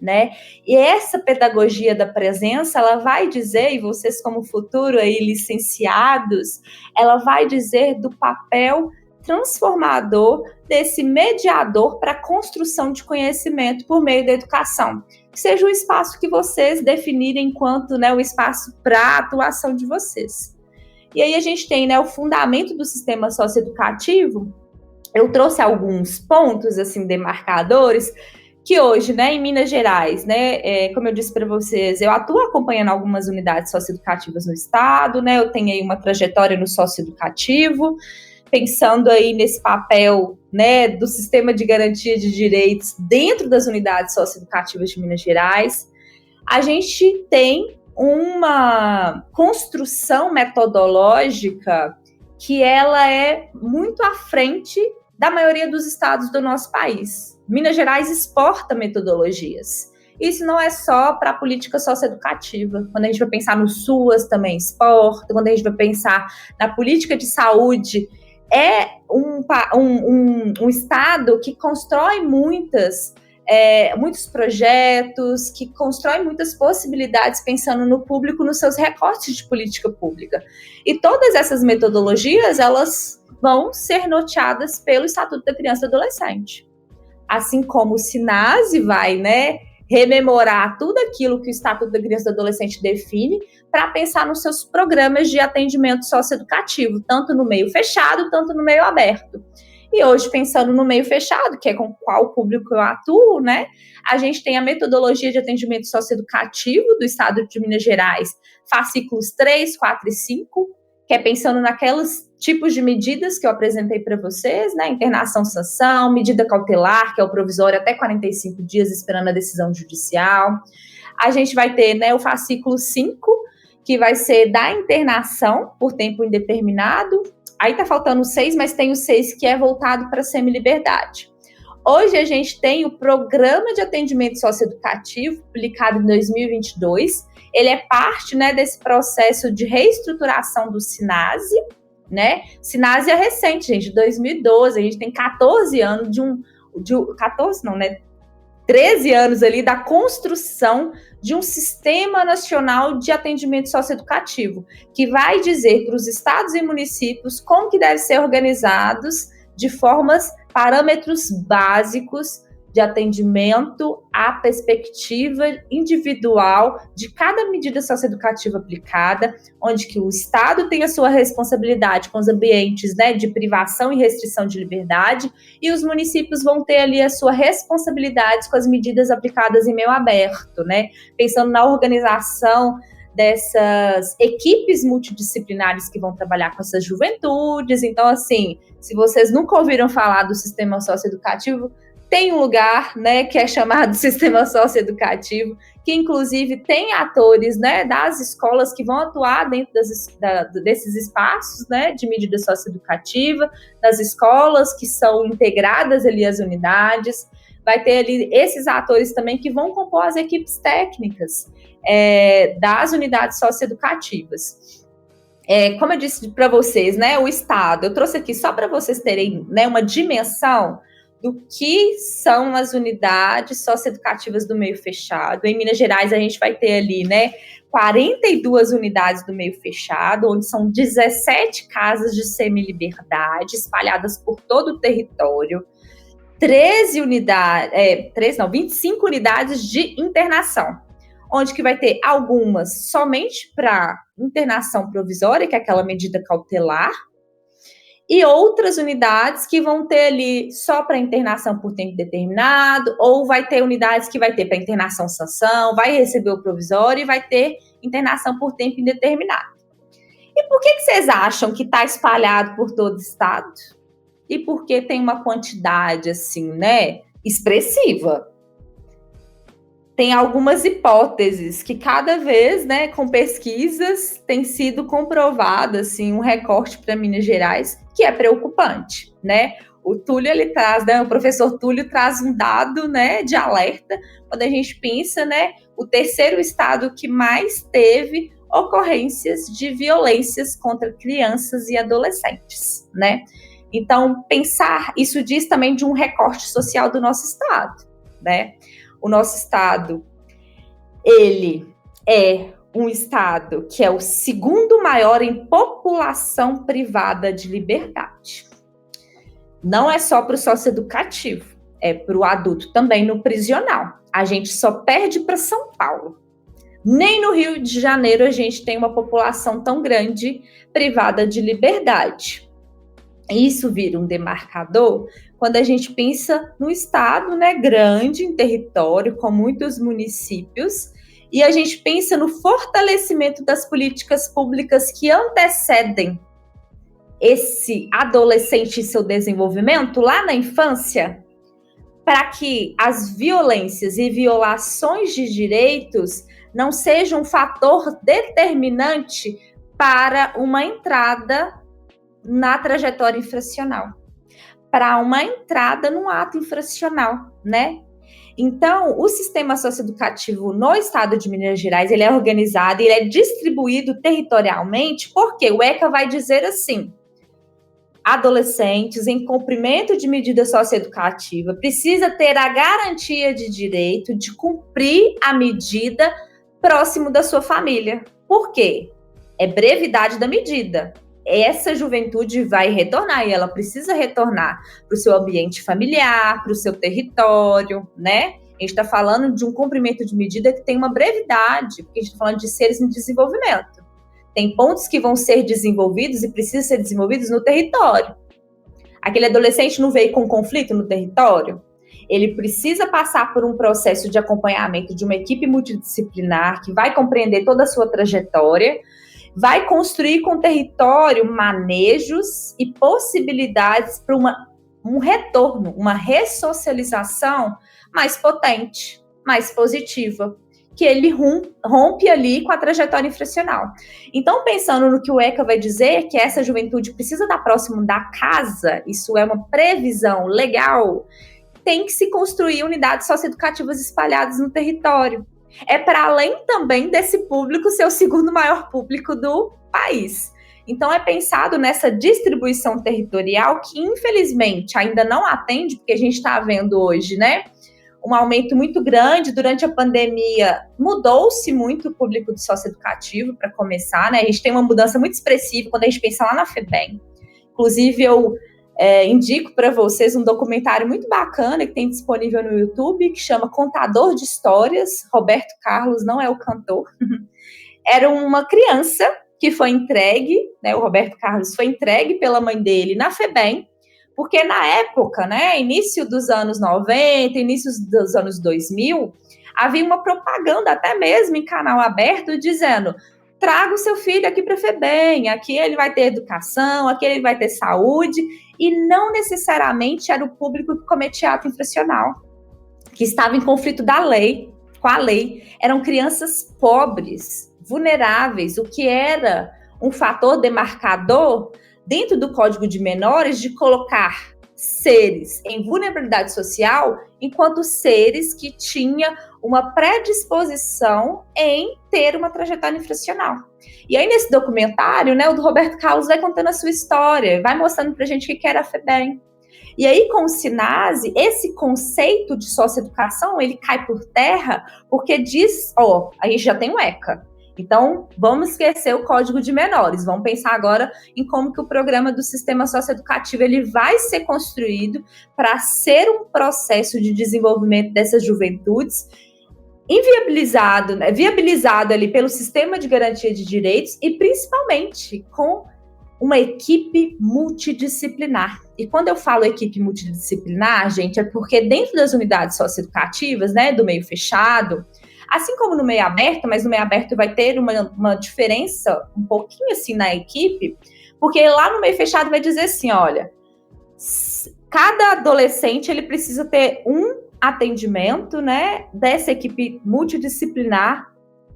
né? E essa pedagogia da presença, ela vai dizer, e vocês como futuro aí licenciados, ela vai dizer do papel transformador desse mediador para a construção de conhecimento por meio da educação. Que seja o espaço que vocês definirem enquanto, né, o espaço para a atuação de vocês. E aí a gente tem, né, o fundamento do sistema socioeducativo. Eu trouxe alguns pontos, assim, demarcadores, que hoje, né, em Minas Gerais, né, como eu disse para vocês, eu atuo acompanhando algumas unidades socioeducativas no estado, né, eu tenho aí uma trajetória no socioeducativo, pensando aí nesse papel, né, do sistema de garantia de direitos dentro das unidades socioeducativas de Minas Gerais. A gente tem uma construção metodológica que ela é muito à frente da maioria dos estados do nosso país. Minas Gerais exporta metodologias. Isso não é só para a política socioeducativa. Quando a gente vai pensar no SUAS, também exporta. Quando a gente vai pensar na política de saúde, é um estado que constrói muitos projetos, que constrói muitas possibilidades pensando no público, nos seus recortes de política pública. E todas essas metodologias, elas vão ser norteadas pelo Estatuto da Criança e do Adolescente. Assim como o SINASE vai, né, rememorar tudo aquilo que o Estatuto da Criança e do Adolescente define para pensar nos seus programas de atendimento socioeducativo, tanto no meio fechado, tanto no meio aberto. E hoje, pensando no meio fechado, que é com qual público eu atuo, né, a gente tem a metodologia de atendimento socioeducativo do Estado de Minas Gerais, fascículos 3, 4 e 5, que é pensando naqueles tipos de medidas que eu apresentei para vocês, né? Internação, sanção, medida cautelar, que é o provisório até 45 dias esperando a decisão judicial. A gente vai ter, né, o fascículo 5, que vai ser da internação por tempo indeterminado. Aí tá faltando 6, mas tem o 6 que é voltado para a semi-liberdade. Hoje a gente tem o Programa de Atendimento Socioeducativo, publicado em 2022. Ele é parte, né, desse processo de reestruturação do SINASE, né? SINASE é recente, gente, de 2012. A gente tem 14 anos 13 anos ali da construção de um Sistema Nacional de Atendimento Socioeducativo, que vai dizer para os estados e municípios como que devem ser organizados de parâmetros básicos de atendimento à perspectiva individual de cada medida socioeducativa aplicada, onde que o Estado tem a sua responsabilidade com os ambientes, né, de privação e restrição de liberdade, e os municípios vão ter ali a sua responsabilidade com as medidas aplicadas em meio aberto, né, pensando na organização dessas equipes multidisciplinares que vão trabalhar com essas juventudes. Então, assim, se vocês nunca ouviram falar do sistema socioeducativo, tem um lugar, né, que é chamado Sistema Socioeducativo, que inclusive tem atores, né, das escolas que vão atuar dentro desses espaços, né, de medida socioeducativa, das escolas que são integradas ali às unidades. Vai ter ali esses atores também que vão compor as equipes técnicas das unidades socioeducativas. Como eu disse para vocês, né, o Estado, eu trouxe aqui só para vocês terem, né, uma dimensão do que são as unidades socioeducativas do meio fechado. Em Minas Gerais, a gente vai ter ali, né, 42 unidades do meio fechado, onde são 17 casas de semi-liberdade espalhadas por todo o território, 25 unidades de internação, onde que vai ter algumas somente para internação provisória, que é aquela medida cautelar, e outras unidades que vão ter ali só para internação por tempo determinado, ou vai ter unidades que vai ter para internação sanção, vai receber o provisório e vai ter internação por tempo indeterminado. E por que vocês acham que está espalhado por todo o estado? E por que tem uma quantidade, assim, né, expressiva? Tem algumas hipóteses que cada vez, né, com pesquisas, tem sido comprovado, assim, um recorte para Minas Gerais, que é preocupante, né? O Túlio, ele traz, né, o professor Túlio traz um dado, né, de alerta, quando a gente pensa, né, o terceiro estado que mais teve ocorrências de violências contra crianças e adolescentes, né? Então, pensar, isso diz também de um recorte social do nosso estado, né? O nosso estado, ele é um estado que é o segundo maior em população privada de liberdade. Não é só para o socioeducativo, é para o adulto também no prisional. A gente só perde para São Paulo. Nem no Rio de Janeiro a gente tem uma população tão grande privada de liberdade. Isso vira um demarcador quando a gente pensa no estado, né, grande, em território, com muitos municípios, e a gente pensa no fortalecimento das políticas públicas que antecedem esse adolescente e seu desenvolvimento lá na infância, para que as violências e violações de direitos não sejam um fator determinante para uma entrada na trajetória infracional, para uma entrada num ato infracional, né? Então, o sistema socioeducativo no estado de Minas Gerais, ele é organizado, ele é distribuído territorialmente, porque o ECA vai dizer assim: adolescentes em cumprimento de medida socioeducativa precisa ter a garantia de direito de cumprir a medida próximo da sua família. Por quê? É brevidade da medida. Essa juventude vai retornar e ela precisa retornar para o seu ambiente familiar, para o seu território, né? A gente está falando de um cumprimento de medida que tem uma brevidade, porque a gente está falando de seres em desenvolvimento. Tem pontos que vão ser desenvolvidos e precisam ser desenvolvidos no território. Aquele adolescente não veio com conflito no território? Ele precisa passar por um processo de acompanhamento de uma equipe multidisciplinar que vai compreender toda a sua trajetória, vai construir com o território manejos e possibilidades para um retorno, uma ressocialização mais potente, mais positiva, que ele rompe ali com a trajetória infracional. Então, pensando no que o ECA vai dizer, que essa juventude precisa estar próximo da casa, isso é uma previsão legal, tem que se construir unidades socioeducativas espalhadas no território. É para além também desse público ser o segundo maior público do país. Então, é pensado nessa distribuição territorial que, infelizmente, ainda não atende, porque a gente está vendo hoje, né, um aumento muito grande. Durante a pandemia, mudou-se muito o público do socioeducativo, para começar, né? A gente tem uma mudança muito expressiva quando a gente pensa lá na FEBEM. Inclusive, eu indico para vocês um documentário muito bacana que tem disponível no YouTube, que chama Contador de Histórias. Roberto Carlos não é o cantor. Era uma criança que foi entregue, né? O Roberto Carlos foi entregue pela mãe dele na FEBEM, porque na época, né, início dos anos 90, início dos anos 2000, havia uma propaganda até mesmo em canal aberto dizendo: traga o seu filho aqui para a FEBEM, aqui ele vai ter educação, aqui ele vai ter saúde, e não necessariamente era o público que cometia ato infracional, que estava em conflito com a lei. Eram crianças pobres, vulneráveis, o que era um fator demarcador dentro do Código de Menores de colocar seres em vulnerabilidade social enquanto seres que tinham uma predisposição em ter uma trajetória infracional. E aí, nesse documentário, né, o do Roberto Carlos vai contando a sua história, vai mostrando pra gente o que era a FEBEM. E aí, com o SINASE, esse conceito de socioeducação, ele cai por terra, porque diz, a gente já tem o ECA. Então, vamos esquecer o Código de Menores, vamos pensar agora em como que o programa do sistema socioeducativo ele vai ser construído para ser um processo de desenvolvimento dessas juventudes, viabilizado ali pelo sistema de garantia de direitos e principalmente com uma equipe multidisciplinar. E quando eu falo equipe multidisciplinar, gente, é porque dentro das unidades socioeducativas, né, do meio fechado, assim como no meio aberto, mas no meio aberto vai ter uma diferença um pouquinho assim na equipe, porque lá no meio fechado vai dizer assim, olha, cada adolescente ele precisa ter um atendimento, né, dessa equipe multidisciplinar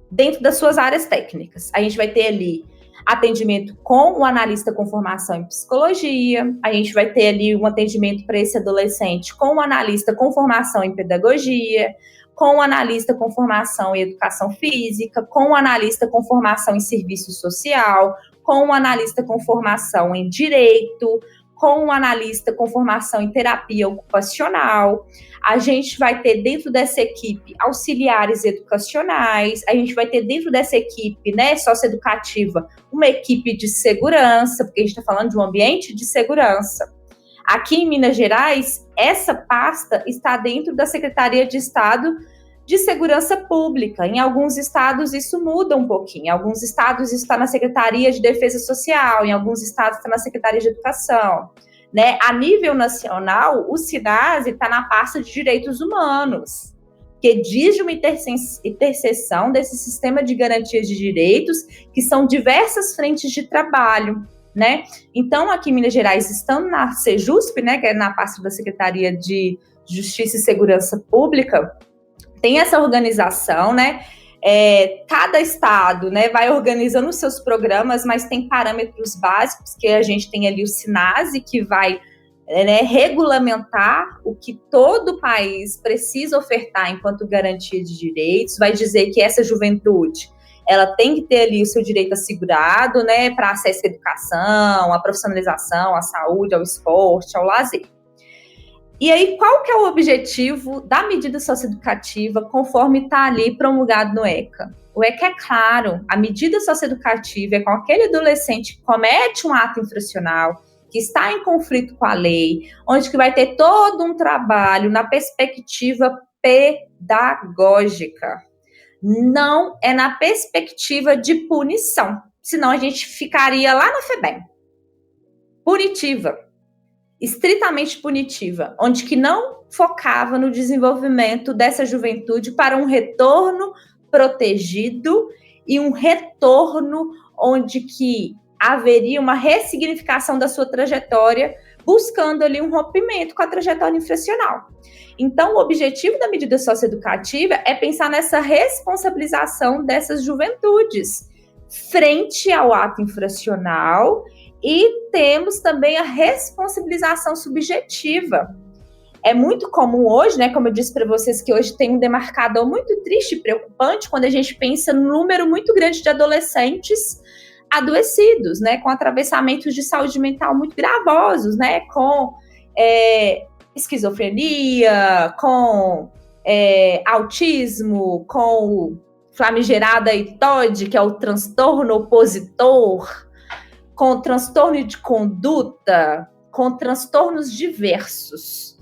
dentro das suas áreas técnicas. A gente vai ter ali atendimento com o analista com formação em psicologia, a gente vai ter ali um atendimento para esse adolescente com o analista com formação em pedagogia, com o analista com formação em educação física, com o analista com formação em serviço social, com o analista com formação em direito, com o analista com formação em terapia ocupacional. A gente vai ter dentro dessa equipe auxiliares educacionais, a gente vai ter dentro dessa equipe, né, socioeducativa, uma equipe de segurança, porque a gente está falando de um ambiente de segurança. Aqui em Minas Gerais, essa pasta está dentro da Secretaria de Estado de Segurança Pública. Em alguns estados isso muda um pouquinho. Em alguns estados isso está na Secretaria de Defesa Social, em alguns estados está na Secretaria de Educação. Né? A nível nacional, o SINASE está na pasta de Direitos Humanos, que diz de uma interseção desse sistema de garantias de direitos, que são diversas frentes de trabalho. Né? Então, aqui em Minas Gerais, estando na Sejusp, né, que é na pasta da Secretaria de Justiça e Segurança Pública, tem essa organização, né? Cada estado, né, vai organizando os seus programas, mas tem parâmetros básicos, que a gente tem ali o SINASE, que vai, né, regulamentar o que todo país precisa ofertar enquanto garantia de direitos, vai dizer que essa juventude ela tem que ter ali o seu direito assegurado, né, para acesso à educação, à profissionalização, à saúde, ao esporte, ao lazer. E aí, qual que é o objetivo da medida socioeducativa conforme está ali promulgado no ECA? O ECA é claro, a medida socioeducativa é com aquele adolescente que comete um ato infracional, que está em conflito com a lei, onde que vai ter todo um trabalho na perspectiva pedagógica. Não é na perspectiva de punição, senão a gente ficaria lá na FEBEM. Punitiva, estritamente punitiva, onde que não focava no desenvolvimento dessa juventude para um retorno protegido e um retorno onde que haveria uma ressignificação da sua trajetória, buscando ali um rompimento com a trajetória infracional. Então, o objetivo da medida socioeducativa é pensar nessa responsabilização dessas juventudes frente ao ato infracional e temos também a responsabilização subjetiva. É muito comum hoje, né, como eu disse para vocês, que hoje tem um demarcador muito triste e preocupante quando a gente pensa no número muito grande de adolescentes adoecidos, né, com atravessamentos de saúde mental muito gravosos, né, com esquizofrenia, com autismo, com famigerada TOD, que é o transtorno opositor, com transtorno de conduta, com transtornos diversos.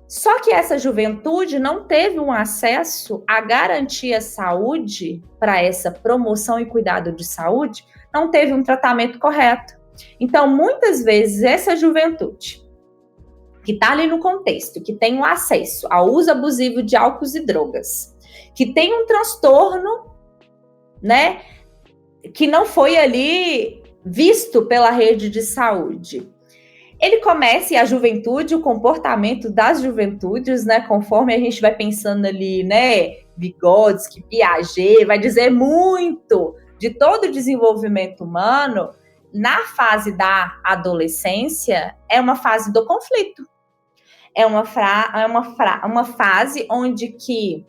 Só que essa juventude não teve um acesso à garantia saúde para essa promoção e cuidado de saúde, não teve um tratamento correto. Então, muitas vezes, essa juventude que está ali no contexto, que tem o acesso ao uso abusivo de álcool e drogas, que tem um transtorno, né, que não foi ali visto pela rede de saúde. Ele começa, e a juventude, o comportamento das juventudes, né, conforme a gente vai pensando ali, né, Vygotsky, Piaget, vai dizer muito de todo o desenvolvimento humano. Na fase da adolescência, é uma fase do conflito. É uma fase onde que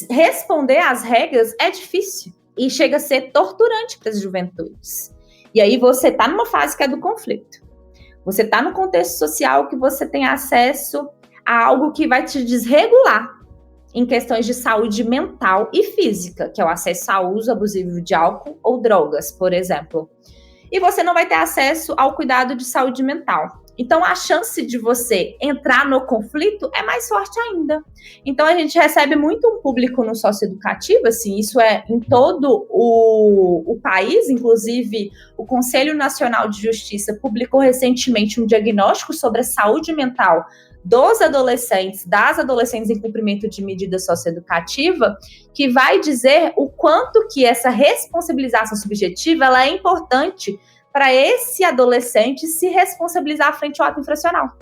responder às regras é difícil e chega a ser torturante para as juventudes. E aí você está numa fase que é do conflito. Você está no contexto social que você tem acesso a algo que vai te desregular em questões de saúde mental e física, que é o acesso ao uso abusivo de álcool ou drogas, por exemplo. E você não vai ter acesso ao cuidado de saúde mental. Então, a chance de você entrar no conflito é mais forte ainda. Então, a gente recebe muito um público no socioeducativo, assim, isso é em todo o país, inclusive o Conselho Nacional de Justiça publicou recentemente um diagnóstico sobre a saúde mental dos adolescentes, das adolescentes em cumprimento de medida socioeducativa, que vai dizer o quanto que essa responsabilização subjetiva ela é importante para esse adolescente se responsabilizar frente ao ato infracional.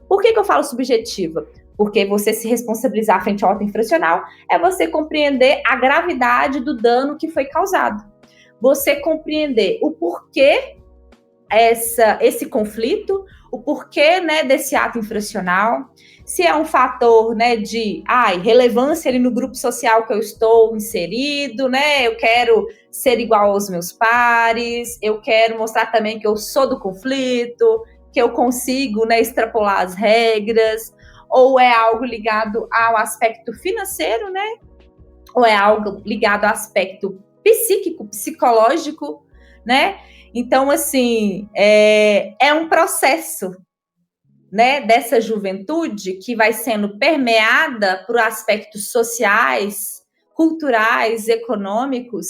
Por que eu falo subjetiva? Porque você se responsabilizar frente ao ato infracional é você compreender a gravidade do dano que foi causado. Você compreender o porquê esse conflito, o porquê, né, desse ato infracional, se é um fator, né, de relevância ali no grupo social que eu estou inserido, né, eu quero ser igual aos meus pares, eu quero mostrar também que eu sou do conflito, que eu consigo, né, extrapolar as regras, ou é algo ligado ao aspecto financeiro, né, ou é algo ligado ao aspecto psíquico, psicológico, né? Então, assim, é um processo, né, dessa juventude que vai sendo permeada por aspectos sociais, culturais, econômicos,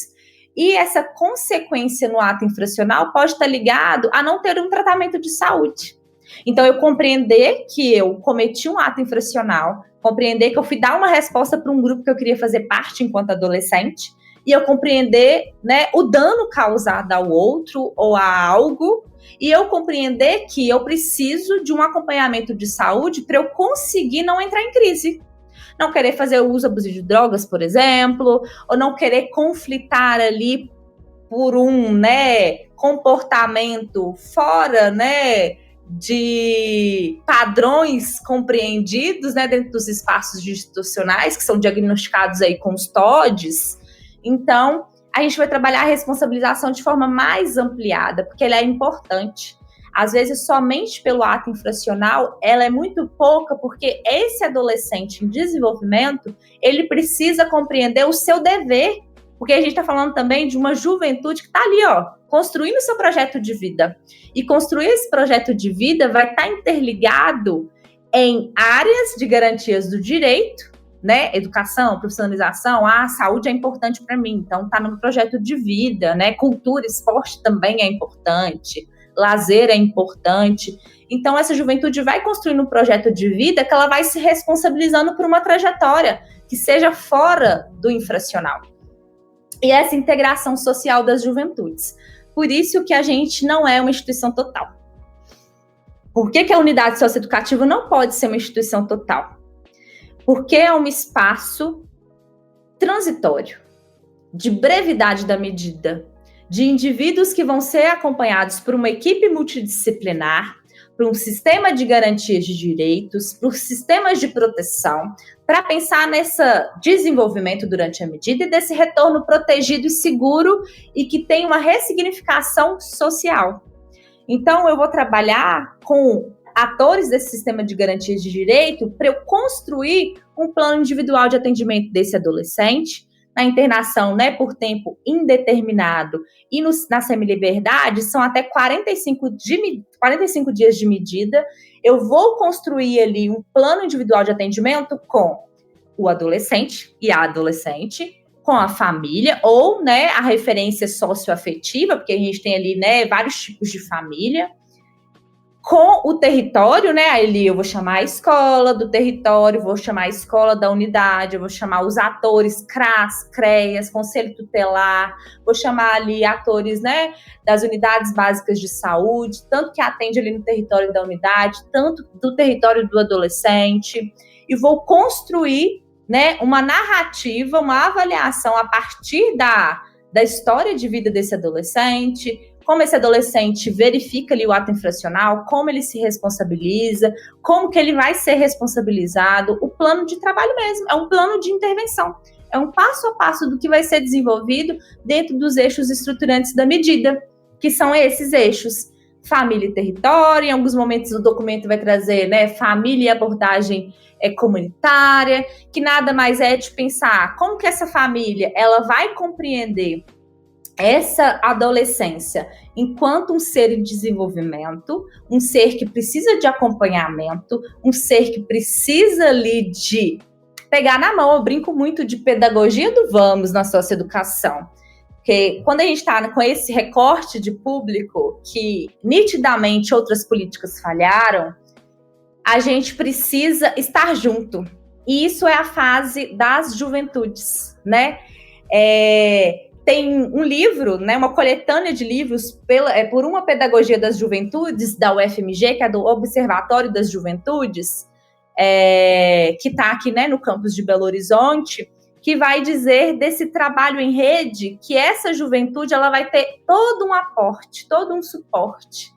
e essa consequência no ato infracional pode estar ligado a não ter um tratamento de saúde. Então, eu compreender que eu cometi um ato infracional, compreender que eu fui dar uma resposta para um grupo que eu queria fazer parte enquanto adolescente, e eu compreender, né, o dano causado ao outro ou a algo, e eu compreender que eu preciso de um acompanhamento de saúde para eu conseguir não entrar em crise. Não querer fazer o uso abusivo de drogas, por exemplo, ou não querer conflitar ali por um, né, comportamento fora, né, de padrões compreendidos, né, dentro dos espaços institucionais, que são diagnosticados aí com os TODs. Então, a gente vai trabalhar a responsabilização de forma mais ampliada, porque ela é importante. Às vezes, somente pelo ato infracional, ela é muito pouca, porque esse adolescente em desenvolvimento, ele precisa compreender o seu dever, porque a gente está falando também de uma juventude que está ali, ó, construindo o seu projeto de vida. E construir esse projeto de vida vai estar interligado em áreas de garantias do direito, né, educação, profissionalização, a saúde é importante para mim, então tá no meu projeto de vida, né, cultura, esporte também é importante, lazer é importante. Então essa juventude vai construindo um projeto de vida que ela vai se responsabilizando por uma trajetória que seja fora do infracional. E essa integração social das juventudes. Por isso que a gente não é uma instituição total. Por que a unidade socioeducativa não pode ser uma instituição total? Porque é um espaço transitório, de brevidade da medida, de indivíduos que vão ser acompanhados por uma equipe multidisciplinar, por um sistema de garantias de direitos, por sistemas de proteção, para pensar nesse desenvolvimento durante a medida e desse retorno protegido e seguro e que tem uma ressignificação social. Então, eu vou trabalhar com atores desse sistema de garantias de direito para eu construir um plano individual de atendimento desse adolescente, na internação, né, por tempo indeterminado e na semiliberdade, são até 45 dias de medida. Eu vou construir ali um plano individual de atendimento com o adolescente e a adolescente, com a família, ou, né, a referência socioafetiva, porque a gente tem ali, né, vários tipos de família, com o território, né, ali eu vou chamar a escola do território, vou chamar a escola da unidade, eu vou chamar os atores CRAS, CREAS, Conselho Tutelar, vou chamar ali atores, né, das unidades básicas de saúde, tanto que atende ali no território da unidade, tanto do território do adolescente, e vou construir, né, uma narrativa, uma avaliação a partir da história de vida desse adolescente, como esse adolescente verifica ali o ato infracional, como ele se responsabiliza, como que ele vai ser responsabilizado, o plano de trabalho mesmo, é um plano de intervenção, é um passo a passo do que vai ser desenvolvido dentro dos eixos estruturantes da medida, que são esses eixos, família e território, em alguns momentos o documento vai trazer, né, família e abordagem comunitária, que nada mais é de pensar como que essa família ela vai compreender essa adolescência enquanto um ser em desenvolvimento, um ser que precisa de acompanhamento, um ser que precisa ali de pegar na mão. Eu brinco muito de pedagogia do vamos na socioeducação, porque quando a gente está com esse recorte de público que nitidamente outras políticas falharam, a gente precisa estar junto. E isso é a fase das juventudes, né? Tem um livro, né, uma coletânea de livros por uma pedagogia das juventudes, da UFMG, que é do Observatório das Juventudes, que está aqui, né, no campus de Belo Horizonte, que vai dizer desse trabalho em rede que essa juventude ela vai ter todo um aporte, todo um suporte.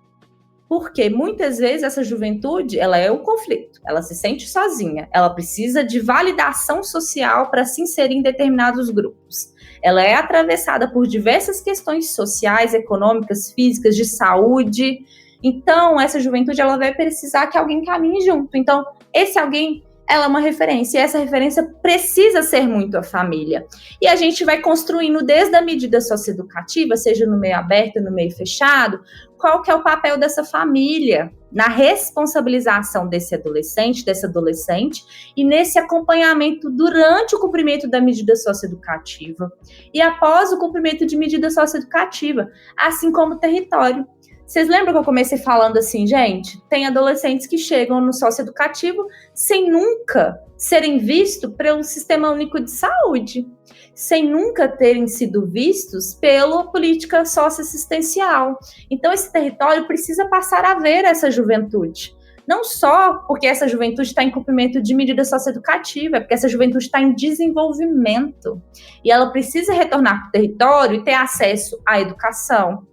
Porque muitas vezes essa juventude ela é o conflito, ela se sente sozinha, ela precisa de validação social para se inserir em determinados grupos. Ela é atravessada por diversas questões sociais, econômicas, físicas, de saúde. Então, essa juventude ela vai precisar que alguém caminhe junto. Então, esse alguém, ela é uma referência. E essa referência precisa ser muito a família. E a gente vai construindo desde a medida socioeducativa, seja no meio aberto, no meio fechado, qual que é o papel dessa família na responsabilização desse adolescente, dessa adolescente, e nesse acompanhamento durante o cumprimento da medida socioeducativa e após o cumprimento de medida socioeducativa, assim como o território. Vocês lembram que eu comecei falando assim, gente, tem adolescentes que chegam no socioeducativo sem nunca serem vistos pelo Sistema Único de Saúde, sem nunca terem sido vistos pela política socioassistencial. Então, esse território precisa passar a ver essa juventude. Não só porque essa juventude está em cumprimento de medida socioeducativa, é porque essa juventude está em desenvolvimento. E ela precisa retornar para o território e ter acesso à educação,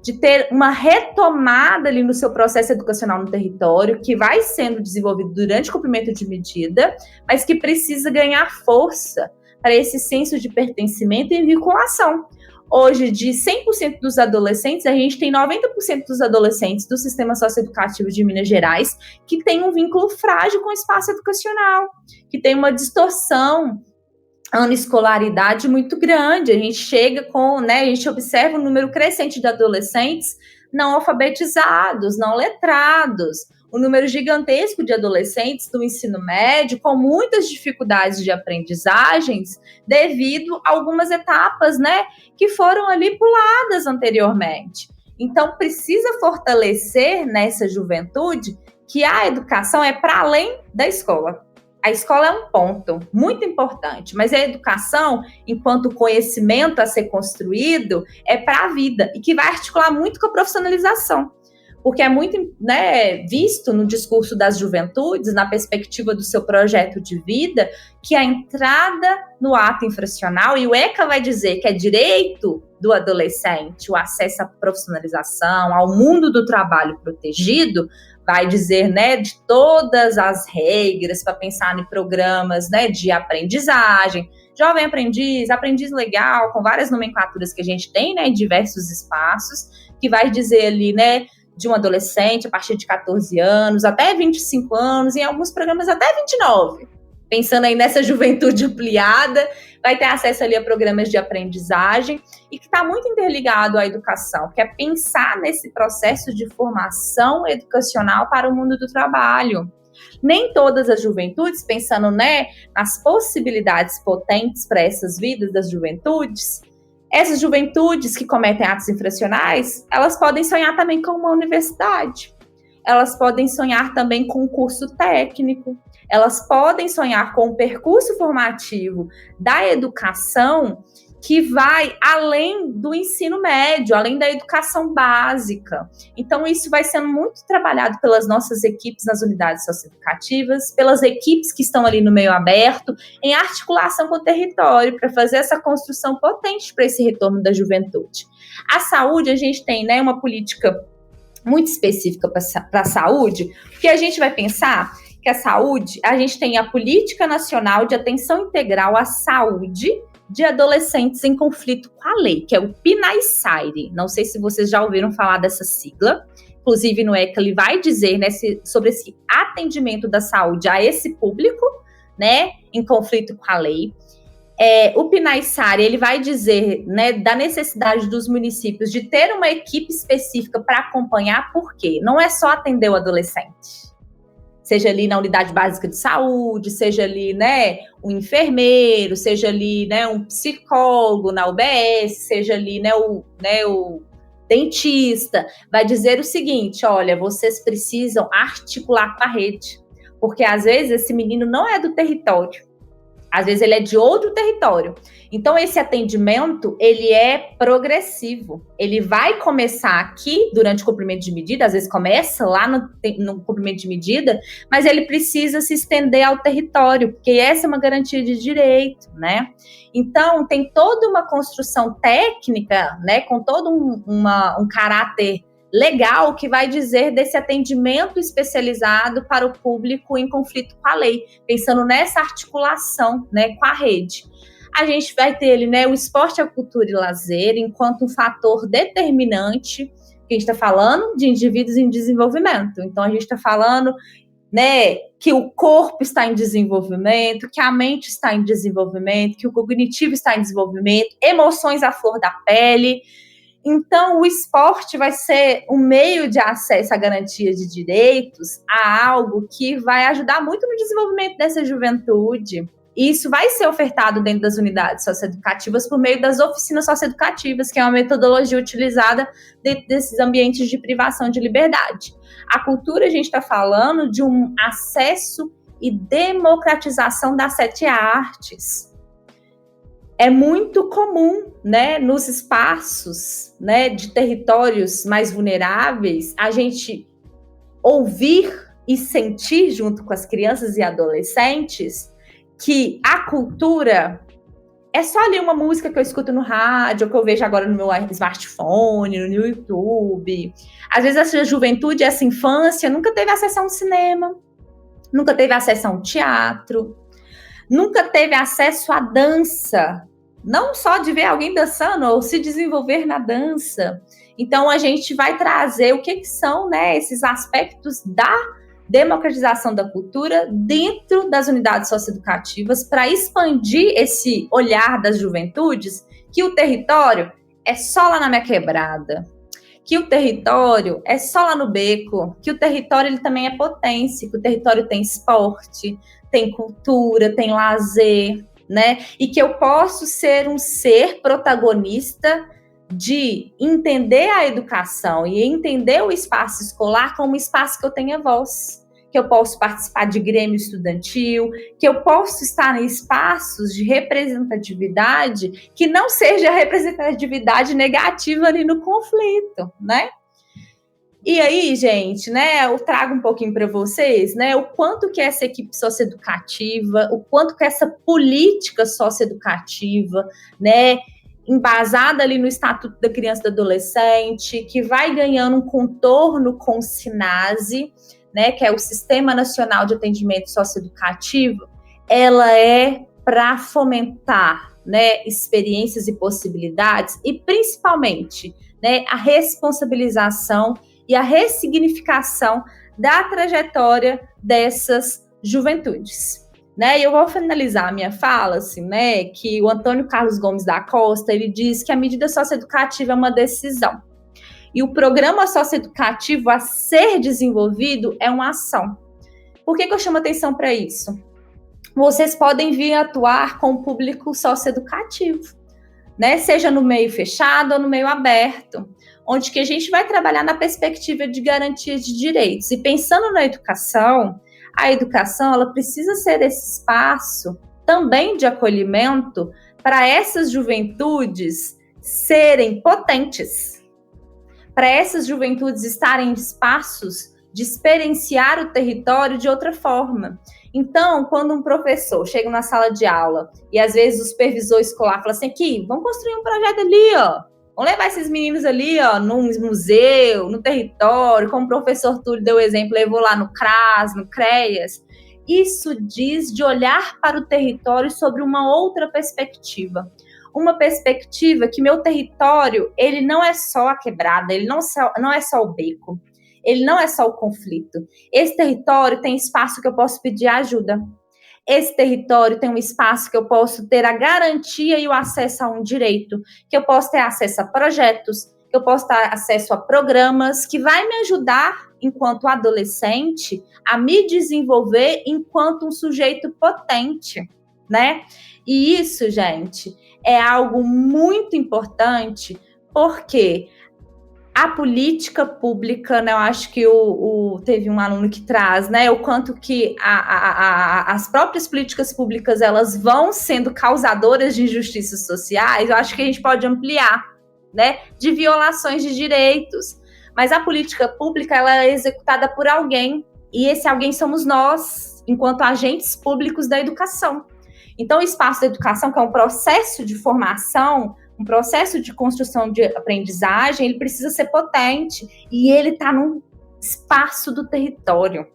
de ter uma retomada ali no seu processo educacional no território, que vai sendo desenvolvido durante o cumprimento de medida, mas que precisa ganhar força para esse senso de pertencimento e vinculação. Hoje, de 100% dos adolescentes, a gente tem 90% dos adolescentes do sistema socioeducativo de Minas Gerais que tem um vínculo frágil com o espaço educacional, que tem uma distorção escolaridade muito grande. A gente chega com, né, a gente observa um número crescente de adolescentes não alfabetizados, não letrados, um número gigantesco de adolescentes do ensino médio com muitas dificuldades de aprendizagens devido a algumas etapas, né, que foram ali puladas anteriormente. Então, precisa fortalecer nessa juventude que a educação é para além da escola. A escola é um ponto muito importante, mas a educação, enquanto conhecimento a ser construído, é para a vida e que vai articular muito com a profissionalização. Porque é muito, né, visto no discurso das juventudes, na perspectiva do seu projeto de vida, que a entrada no ato infracional, e o ECA vai dizer que é direito do adolescente o acesso à profissionalização, ao mundo do trabalho protegido, vai dizer, né, de todas as regras para pensar em programas, né, de aprendizagem, jovem aprendiz, aprendiz legal, com várias nomenclaturas que a gente tem, né, em diversos espaços, que vai dizer ali, né, de um adolescente a partir de 14 anos, até 25 anos, em alguns programas até 29. Pensando aí nessa juventude ampliada, vai ter acesso ali a programas de aprendizagem e que está muito interligado à educação, que é pensar nesse processo de formação educacional para o mundo do trabalho. Nem todas as juventudes, pensando, né, nas possibilidades potentes para essas vidas das juventudes, essas juventudes que cometem atos infracionais, elas podem sonhar também com uma universidade. elas podem sonhar também com um curso técnico, elas podem sonhar com um percurso formativo da educação que vai além do ensino médio, além da educação básica. Então, isso vai sendo muito trabalhado pelas nossas equipes nas unidades socioeducativas, pelas equipes que estão ali no meio aberto, em articulação com o território, para fazer essa construção potente para esse retorno da juventude. A saúde, a gente tem, né, uma política muito específica para a saúde, porque a gente vai pensar que a saúde, a gente tem a Política Nacional de Atenção Integral à Saúde de Adolescentes em Conflito com a Lei, que é o PNAE-SAIRE. Não sei se vocês já ouviram falar dessa sigla. Inclusive, no ECA, ele vai dizer, né, sobre esse atendimento da saúde a esse público, né, em conflito com a lei. O PNAE-SAIRE, ele vai dizer, né, da necessidade dos municípios de ter uma equipe específica para acompanhar, porque não é só atender o adolescente. Seja ali na unidade básica de saúde, seja ali, né, um enfermeiro, seja ali, né, um psicólogo na UBS, seja ali, né, o dentista, vai dizer o seguinte: olha, vocês precisam articular com a rede, porque às vezes esse menino não é do território, às vezes ele é de outro território. Então, esse atendimento, ele é progressivo. Ele vai começar aqui, durante o cumprimento de medida, às vezes começa lá no cumprimento de medida, mas ele precisa se estender ao território, porque essa é uma garantia de direito, né? Então, tem toda uma construção técnica, né, com todo um caráter legal que vai dizer desse atendimento especializado para o público em conflito com a lei, pensando nessa articulação, né, com a rede. A gente vai ter ali, né, o esporte, a cultura e lazer enquanto um fator determinante, que a gente está falando de indivíduos em desenvolvimento. Então, a gente está falando, né, que o corpo está em desenvolvimento, que a mente está em desenvolvimento, que o cognitivo está em desenvolvimento, emoções à flor da pele. Então, o esporte vai ser um meio de acesso à garantia de direitos, a algo que vai ajudar muito no desenvolvimento dessa juventude. E isso vai ser ofertado dentro das unidades socioeducativas por meio das oficinas socioeducativas, que é uma metodologia utilizada dentro desses ambientes de privação de liberdade. A cultura, a gente está falando de um acesso e democratização das 7 artes. É muito comum, né, nos espaços, né, de territórios mais vulneráveis, a gente ouvir e sentir junto com as crianças e adolescentes que a cultura é só ali uma música que eu escuto no rádio, ou que eu vejo agora no meu smartphone, no YouTube. Às vezes essa juventude, essa infância, nunca teve acesso a um cinema, nunca teve acesso a um teatro, nunca teve acesso à dança, não só de ver alguém dançando ou se desenvolver na dança. Então, a gente vai trazer o que são, né, esses aspectos da democratização da cultura dentro das unidades socioeducativas para expandir esse olhar das juventudes, que o território é só lá na minha quebrada, que o território é só lá no beco, que o território ele também é potência, que o território tem esporte, tem cultura, tem lazer, né? E que eu posso ser um ser protagonista de entender a educação e entender o espaço escolar como um espaço que eu tenha voz, que eu posso participar de grêmio estudantil, que eu posso estar em espaços de representatividade que não seja a representatividade negativa ali no conflito, né? E aí, gente, né, eu trago um pouquinho para vocês, né, o quanto que essa equipe socioeducativa, o quanto que essa política socioeducativa, né, embasada ali no Estatuto da Criança e do Adolescente, que vai ganhando um contorno com o SINASE, né, que é o Sistema Nacional de Atendimento Socioeducativo, ela é para fomentar, né, experiências e possibilidades e, principalmente, né, a responsabilização e a ressignificação da trajetória dessas juventudes. Né? E eu vou finalizar a minha fala, assim, né, que o Antônio Carlos Gomes da Costa, ele diz que a medida socioeducativa é uma decisão. E o programa socioeducativo a ser desenvolvido é uma ação. Por que eu chamo atenção para isso? Vocês podem vir atuar com o público socioeducativo, né? Seja no meio fechado ou no meio aberto, onde que a gente vai trabalhar na perspectiva de garantia de direitos. E pensando na educação, a educação ela precisa ser esse espaço também de acolhimento para essas juventudes serem potentes, para essas juventudes estarem em espaços de experienciar o território de outra forma. Então, quando um professor chega na sala de aula e às vezes o supervisor escolar fala assim, aqui, vamos construir um projeto ali, ó, vamos levar esses meninos ali, ó, num museu, no território, como o professor Túlio deu o exemplo, levou lá no CRAS, no CREAS. Isso diz de olhar para o território sobre uma outra perspectiva. Uma perspectiva que meu território, ele não é só a quebrada, ele não é só o beco, ele não é só o conflito. Esse território tem espaço que eu posso pedir ajuda. Esse território tem um espaço que eu posso ter a garantia e o acesso a um direito, que eu posso ter acesso a projetos, que eu posso ter acesso a programas, que vai me ajudar, enquanto adolescente, a me desenvolver enquanto um sujeito potente, né? E isso, gente, é algo muito importante, porque a política pública, né, eu acho que teve um aluno que traz, né, o quanto que as próprias políticas públicas, elas vão sendo causadoras de injustiças sociais, eu acho que a gente pode ampliar, né, de violações de direitos. Mas a política pública, ela é executada por alguém, e esse alguém somos nós, enquanto agentes públicos da educação. Então, o espaço da educação, que é um processo de formação, um processo de construção de aprendizagem, ele precisa ser potente e ele está num espaço do território.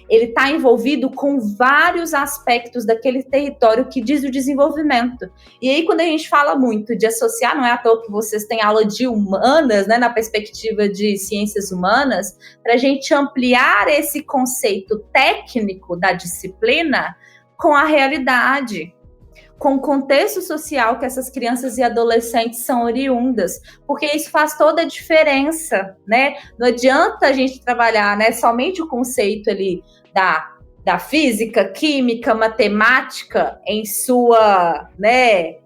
Ele está envolvido com vários aspectos daquele território que diz o desenvolvimento. E aí, quando a gente fala muito de associar, não é à toa que vocês têm aula de humanas, né, na perspectiva de ciências humanas, para a gente ampliar esse conceito técnico da disciplina com a realidade, com o contexto social que essas crianças e adolescentes são oriundas, porque isso faz toda a diferença, né? Não adianta a gente trabalhar, né, somente o conceito ali da física, química, matemática em sua, né,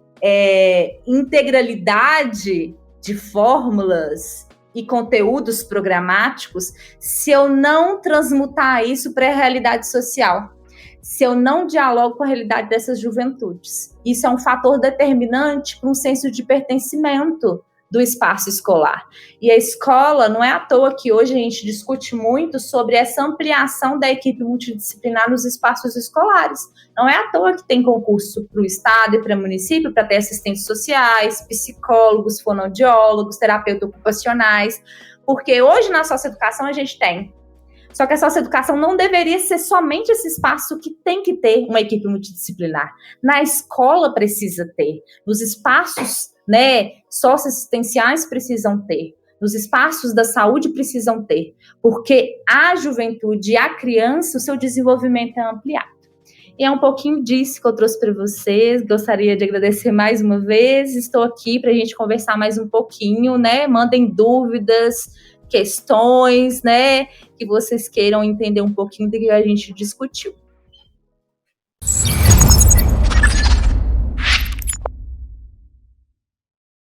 integralidade de fórmulas e conteúdos programáticos, se eu não transmutar isso para a realidade social, se eu não dialogo com a realidade dessas juventudes. Isso é um fator determinante para um senso de pertencimento do espaço escolar. E a escola, não é à toa que hoje a gente discute muito sobre essa ampliação da equipe multidisciplinar nos espaços escolares. Não é à toa que tem concurso para o Estado e para o município para ter assistentes sociais, psicólogos, fonoaudiólogos, terapeutas ocupacionais, porque hoje na socioeducação a gente tem. Só que a socioeducação não deveria ser somente esse espaço que tem que ter uma equipe multidisciplinar. Na escola precisa ter, nos espaços, né, socioassistenciais precisam ter, nos espaços da saúde precisam ter, porque a juventude, a criança, o seu desenvolvimento é ampliado. E é um pouquinho disso que eu trouxe para vocês. Gostaria de agradecer mais uma vez. Estou aqui para a gente conversar mais um pouquinho, né? Mandem dúvidas, questões, né, que vocês queiram entender um pouquinho do que a gente discutiu.